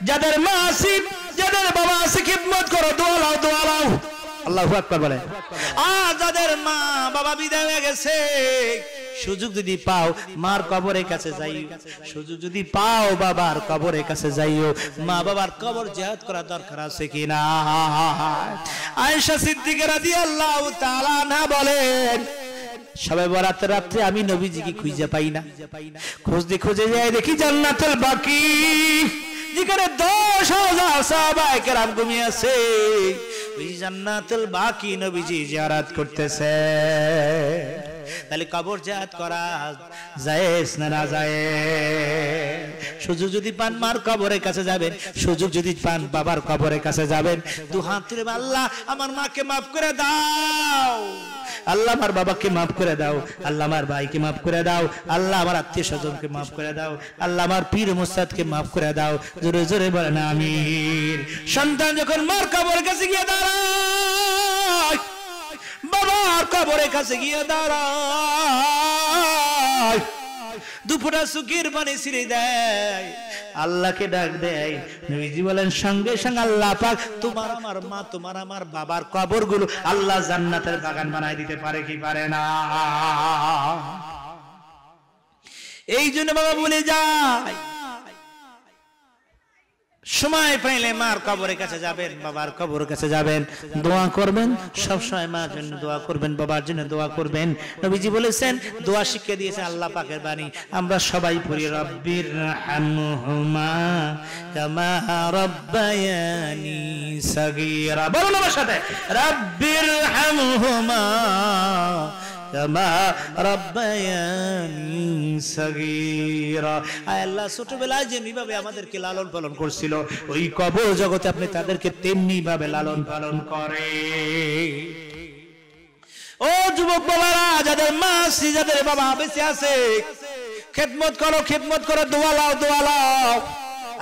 যাদের মা আছে, যাদের বাবা আছে, খিদমত করো, দোয়া লাও, দোয়া লাও। আল্লাহু আকবার বলে। আর যাদের মা বাবা বিদায় হয়ে গেছে, সুযোগ যদি পাও মার কবরের কাছে যাইও, সুযোগ যদি পাও বাবার কবরের কাছে যাইও। মা বাবার কবর জিয়ারত করা দরকার আছে কিনা? আয়েশা সিদ্দিকা রাদিয়াল্লাহু তাআলা আনহা বলেন, শবে বরাতের রাত্রে আমি নবীজিকে খুঁজে পাই না, খুঁজতে খুঁজে যাই দেখি জান্নাতুল বাকি, যেখানে 10,000 সাহাবায়ে কেরাম ঘুমিয়ে আছে, ওই জান্নাতুল বাকি নবীজি জিয়ারত করতেছে। তাহলে কবর জিয়ারত করা জায়েজ না না জায়েজ? সুযোগ যদি পান মার কবরের কাছে যাবেন, সুযোগ যদি পান বাবার কবরের কাছে যাবেন, দু হাত তুলে আল্লাহ আমার মাকে মাফ করে দাও, আল্লাহ আমার বাবাকে মাফ করে দাও, আল্লাহ আমার ভাইকে মাফ করে দাও, আল্লাহ আমার আত্মীয় স্বজনকে মাফ করে দাও, আল্লাহ আমার পীর মুস্তাদকে মাফ করে দাও। জোরে জোরে বলেন আমিন। সন্তান যখন মার কবরের কাছে গিয়ে দাঁড়ায়, বাবার কবরের কাছে গিয়ে দাঁড়ায়, দুপুরা সুখের পানি ছিঁড়ে দেয়, আল্লাহকে ডাক দেয়। নবীজি বলেন সঙ্গে সঙ্গে আল্লাহ পাক তোমার আমার মা তোমার আমার বাবার কবরগুলো আল্লাহ জান্নাতের বাগান বানায় দিতে পারে কি পারে না? এই জন্য বাবা বলে যায়, সময় পাইলে মার কবরের কাছে যাবেন, বাবার কবরের কাছে যাবেন, দোয়া করবেন, সব সময় মার জন্য দোয়া করবেন, বাবার জন্য দোয়া করবেন। নবীজি বলেছেন, দোয়া শিখিয়ে দিয়েছে আল্লাহ পাকের বাণী, আমরা সবাই পড়ি রব্বির হামহুমা কামা রাব্বায়ানি সাগীরা। বলুন আমার সাথে, রব্বির হামহুমা কামা রাব্বায়ানি সাগীরা। আয় আল্লাহ, ছোটবেলায় যেভাবে আমাদেরকে লালন পালন করছিল, ওই কবর জগতে আপনি তাদেরকে তেমনি ভাবে লালন পালন করে। ও যুবক বাবারা, যাদের মা আছে, যাদের বাবা বেঁচে আছে, খেদমত করো, খেদমত করো, দোয়া লাও, দোয়া লাও।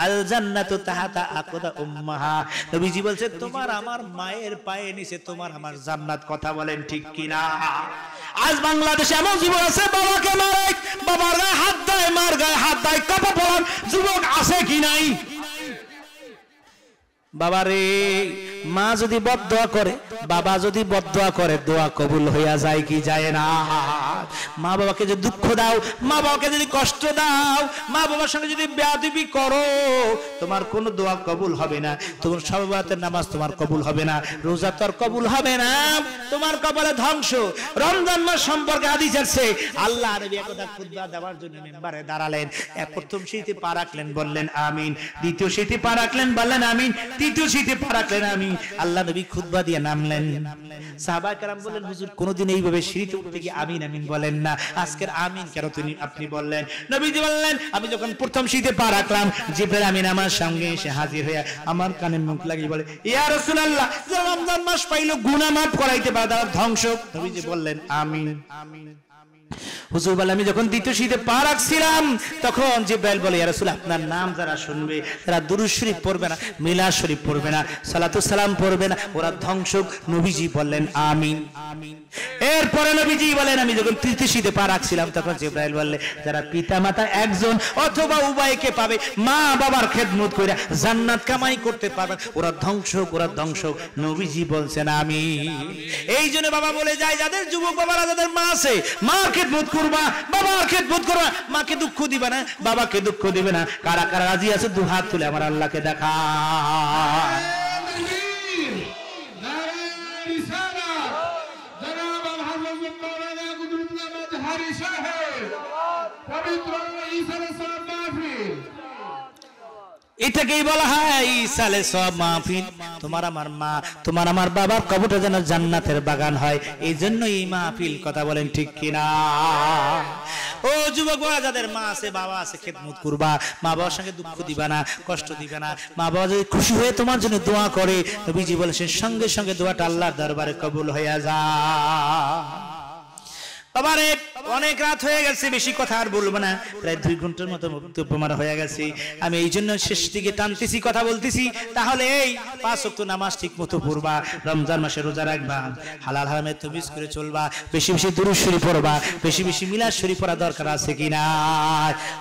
আল জান্নাতু তাহাতা আকদা উম্মাহা। নবীজি বলছেন, তোমার আমার মায়ের পায়ে নিচে তোমার আমার জান্নাত। কথা বলেন ঠিক কিনা? আজ বাংলাদেশে এমন যুবক আছে, বাবাকে মারে, বাবার গায়ে হাত দেয়, মার গায়ে হাত দেয়, কাপড় পরান যুবক আছে কি নাই? বাবারে, মা যদি বদদোয়া করে, বাবা যদি বদদোয়া করে, দোয়া কবুল হইয়া যায় কি যায় না? মা বাবাকে যদি দুঃখ দাও, মা বাবাকে যদি কষ্ট দাও, মা বাবার সঙ্গে যদি বেয়াদবি করো, তোমার কোনো দোয়া কবুল হবে না। তোমার শবে বরাতের নামাজ তোমার কবুল হবে না, রোজা তোর কবুল হবে না, তোমার কপালে ধ্বংস। রমজান মাস সম্পর্কে হাদিস আছে, আল্লাহ নবী একদা খুতবা দেওয়ার জন্য মিম্বারে দাঁড়ালেন, প্রথম শীতে পা রাখলেন, বললেন আমিন, দ্বিতীয় শীতে পা রাখলেন, বললেন আমিন, তৃতীয় শীতে পা রাখলেন আমিন। আল্লাহ নবী খুতবা দিয়ে নামলেন। সাহাবায়ে কেরাম বললেন, হুজুর কোনদিন এইভাবে সিঁড়িতে উঠতে গিয়ে আমিন আমিন বলেন না, আজকের আমিন কেন আপনি বললেন? নবীজি বললেন, আমি যখন প্রথম শীতে পা রাখলাম, জিবরাইল আমিন আমার সঙ্গে এসে হাজির হয়ে আমার কানে মুখ লাগিয়ে বলে, ইয়া রাসূলুল্লাহ, রমজান মাস পাইলো গুনাহ মাফ করাইতে পারে, ধ্বংস। নবীজি বললেন আমিন। হুজুর বলে, আমি যখন দ্বিতীয় শীতে পা রাখছিলাম, তখন জিবরাইল বলে, ইয়া রাসূল, আপনার নাম যারা শুনবে, তারা দুরূদ শরীফ পড়বে না, মিলাদ শরীফ পড়বে না, সালাতু সালাম পড়বে না, ওরা ধ্বংস। নবীজি বললেন আমিন। এরপরে নবীজি বলেন, আমি যখন তৃতীয় শীতে পা রাখছিলাম, তখন জিবরাইল বললে, যারা পিতা মাতা একজন অথবা উভয়কে পাবে, মা বাবার খেদমত করে জান্নাত কামাই করতে পারবে, ওরা ধ্বংস, ওরা ধ্বংস। নবীজি বলছেন আমিন। এই জন্য বাবা বলে যায়, যাদের যুবক বাবারা, যাদের মা আছে, মা খেদমত করবা, বাবার খেদমত করবা, মাকে দুঃখ দিবে না, বাবাকে দুঃখ দিবে না। কারা কারা রাজি আছে দু হাত তুলে আমার আল্লাহকে দেখা। এটাকেই বলা হয় ইসালে সব মাহফিল। তোমার আমার মা, তোমার আমার বাবার কবরটা যেন জান্নাতের বাগান হয়, এই জন্য এই মাহফিল। কথা বলেন ঠিক কিনা? ও যুবক বাবা, যাদের মা আছে, বাবা আছে, খেদমত করবা, মা বাবার সঙ্গে দুঃখ দিবা না, কষ্ট দিবে না। মা বাবা যদি খুশি হয়ে তোমার জন্য দোয়া করে, নবীজি বলেছেন সঙ্গে সঙ্গে দোয়াটা আল্লাহর দরবারে কবুল হয়ে যায়। বাবারে, অনেক রাত হয়ে গেছে, বেশি কথা আর বলবো না, প্রায় 2 ঘন্টার মতো বক্তব্য আমার হয়ে গেছে। আমি এই জন্য শেষ দিকে টানতেছি, কথা বলতেছি। তাহলে এই 5 ওয়াক্ত নামাজ ঠিক মতো পড়বা, রমজান মাসে রোজা রাখবা, হালাল হারামে তমিজ করে চলবা, বেশি বেশি দুরূদ শরীফ পড়বা, বেশি বেশি মিলাদ শরীফ পড়া দরকার আছে কিনা?